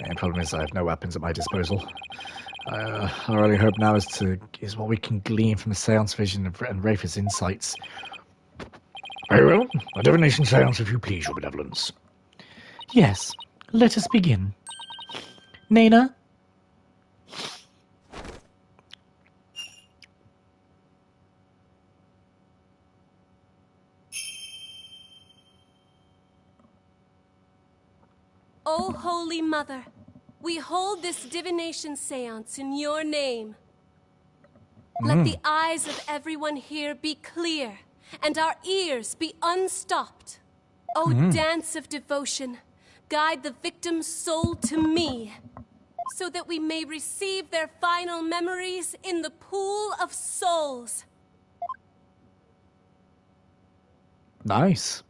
Speaker 1: The problem is I have no weapons at my disposal. Our only hope now is what we can glean from the seance vision and Rafa's insights. Very well. A divination seance, if you please, your benevolence. Yes, let us begin. Nana?
Speaker 4: O Holy Mother, we hold this divination seance in your name. Let the eyes of everyone here be clear, and our ears be unstopped. O dance of devotion, guide the victim's soul to me, so that we may receive their final memories in the pool of souls.
Speaker 1: Nice.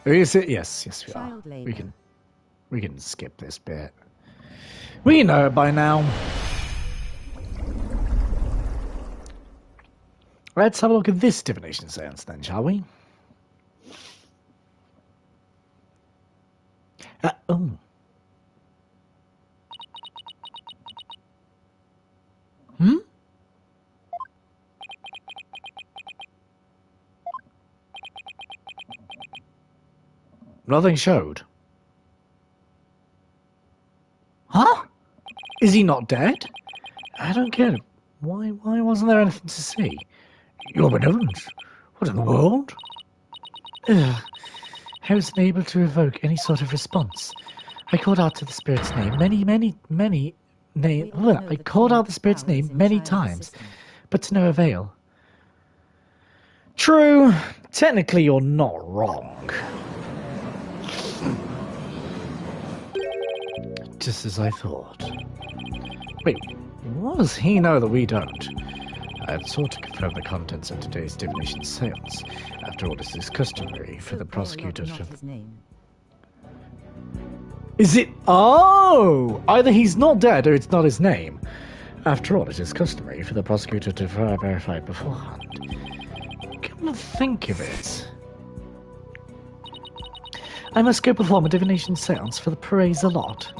Speaker 1: Is it? Yes, we are.
Speaker 2: Child labor.
Speaker 1: We can skip this bit. We know it by now. Let's have a look at this divination seance then, shall we? Oh. Nothing showed. Huh? Is he not dead? I don't get it. Why wasn't there anything to see? Your benevolence? What in the world? Ugh. I wasn't able to evoke any sort of response. I called out to the spirit's name I called out the spirit's name many times, but to no avail. True. Technically, you're not wrong. Just as I thought. Wait, what does he know that we don't? I had sought to confirm the contents of today's divination seance. After all, this is customary for the prosecutor to... Is it... Oh! Either he's not dead or it's not his name. After all, it is customary for the prosecutor to verify it beforehand. Come to think of it... I must go perform a divination seance for the praise a lot.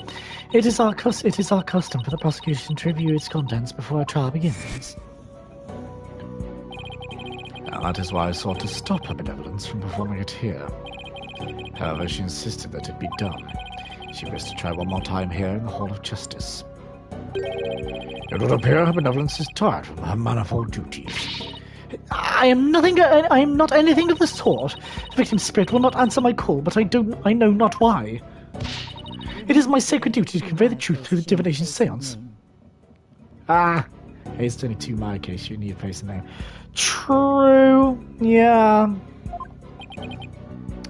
Speaker 1: It is our custom for the prosecution to review its contents before a trial begins. And that is why I sought to stop her benevolence from performing it here. However, she insisted that it be done. She wished to try one more time here in the Hall of Justice. It would appear her benevolence is tired from her manifold duties. I am not anything of the sort. The victim's spirit will not answer my call, but I know not why. It is my sacred duty to convey the truth through the divination seance. Ah, it's only 2 my case. You need a face and name. True. Yeah.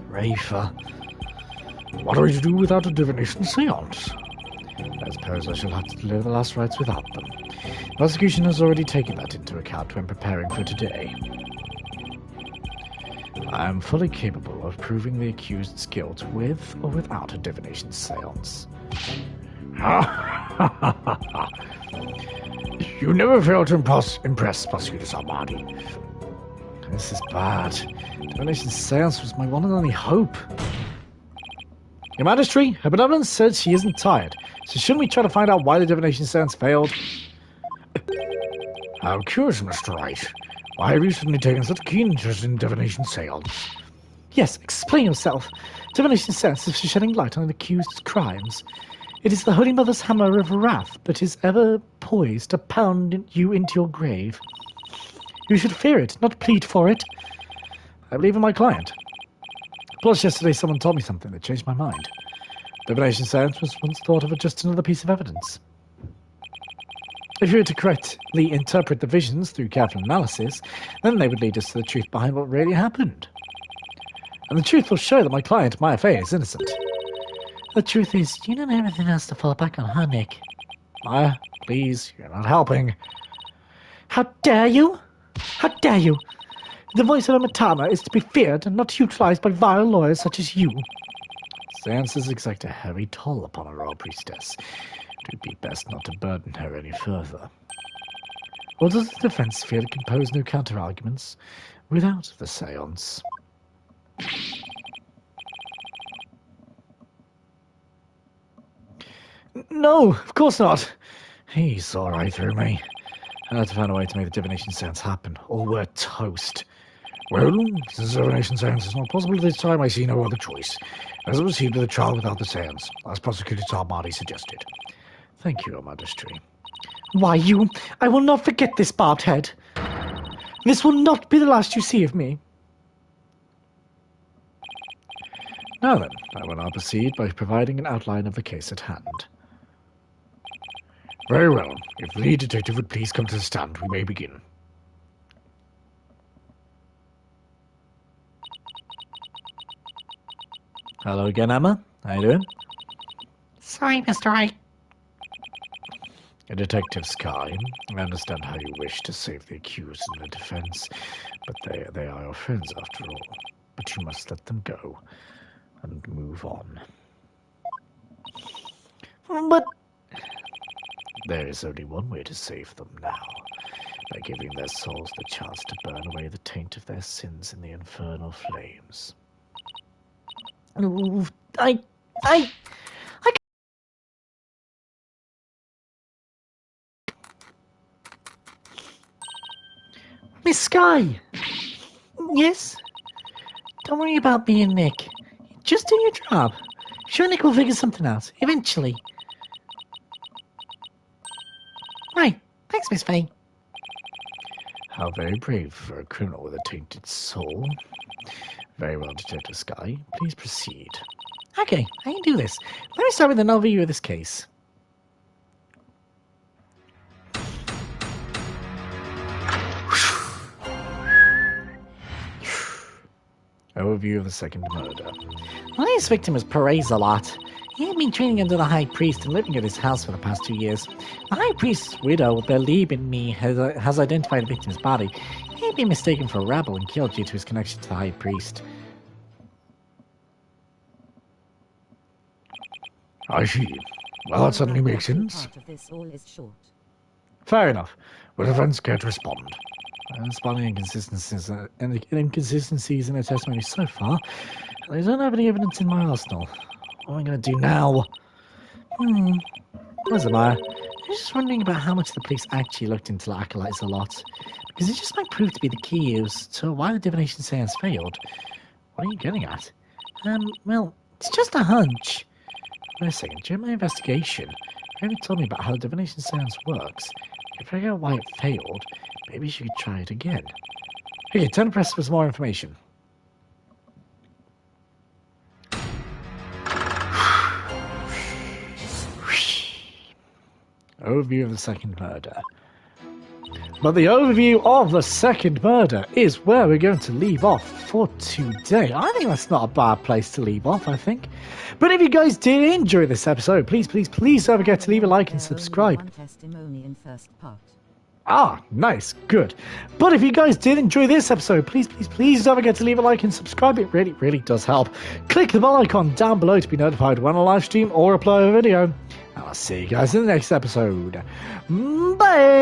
Speaker 1: Rafa. What are we to do without a divination seance? I suppose I shall have to deliver the last rites without them. The prosecution has already taken that into account when preparing for today. I am fully capable of proving the accused's guilt with or without a divination seance. You never fail to impress Prosecutor Salmadi. This is bad. Divination seance was my one and only hope. Your Majesty, her benevolence says she isn't tired, so shouldn't we try to find out why the divination seance failed? How curious, Mr. Wright. Why have you suddenly taken such a keen interest in divination seance? Yes, explain yourself. Divination seance is for shedding light on an accused's crimes. It is the Holy Mother's hammer of wrath that is ever poised to pound you into your grave. You should fear it, not plead for it. I believe in my client. Plus, yesterday someone told me something that changed my mind. Divination seance was once thought of as just another piece of evidence. If you were to correctly interpret the visions through careful analysis, then they would lead us to the truth behind what really happened. And the truth will show that my client, Maya Fey, is innocent. The truth is, you don't have anything else to fall back on, huh, Nick? Maya, please, you're not helping. How dare you? How dare you? The voice of a Matana is to be feared and not utilized by vile lawyers such as you. Seances exact a heavy toll upon a royal priestess. It would be best not to burden her any further. Or does the defense fear to compose no counter-arguments without the seance? No, of course not. He saw right through me. I had to find a way to make the divination seance happen, or we're toast. Well, since the divination seance is not possible this time, I see no other choice. As I proceed with the trial without the seance, as Prosecutor Salmadi suggested. Thank you, Your Majesty. Why, I will not forget this barbed head. This will not be the last you see of me. Now then, I will now proceed by providing an outline of the case at hand. Very well. If the lead detective would please come to the stand, we may begin. Hello again, Emma. How you doing?
Speaker 5: Sorry, Mr. Wright.
Speaker 1: A detective, Sky. I understand how you wish to save the accused in the defense, but they are your friends after all. But you must let them go and move on. But there is only one way to save them now, by giving their souls the chance to burn away the taint of their sins in the infernal flames. Oh, Miss Sky! Yes? Don't worry about me and Nick. Just do your job. Sure, Nick will figure something out, eventually. Right. Thanks, Miss Faye. How very brave for a criminal with a tainted soul. Very well, Detective Sky. Please proceed. Okay, I can do this. Let me start with an overview of this case. Overview of the second murder. My latest victim is Perez a lot. He had been training under the High Priest and living at his house for the past 2 years. The High Priest's widow, Belib in me, has identified the victim's body. He had been mistaken for a rebel and killed due to his connection to the High Priest. I see. Well, that suddenly makes sense.
Speaker 2: Part of this all is short.
Speaker 1: Fair enough. Will the defense care to respond? Spotting inconsistencies in her testimony so far, I don't have any evidence in my arsenal. What am I going to do now? What's the matter? I'm just wondering about how much the police actually looked into the acolytes a lot. Because it just might prove to be the key as to why the divination seance failed. What are you getting at? Well, it's just a hunch. Wait a second, during my investigation, Amy told me about how the divination seance works. If I figure out why it failed, maybe she could try it again. Okay, turn to press for some more information. Overview of the second murder. But the overview of the second murder is where we're going to leave off for today. I think that's not a bad place to leave off, I think. But if you guys did enjoy this episode, please don't forget to leave a like and subscribe.
Speaker 2: One testimony in first part.
Speaker 1: Ah, nice, good. But if you guys did enjoy this episode, please don't forget to leave a like and subscribe. It really does help. Click the bell icon down below to be notified when I live stream or upload a video. And I'll see you guys in the next episode. Bye!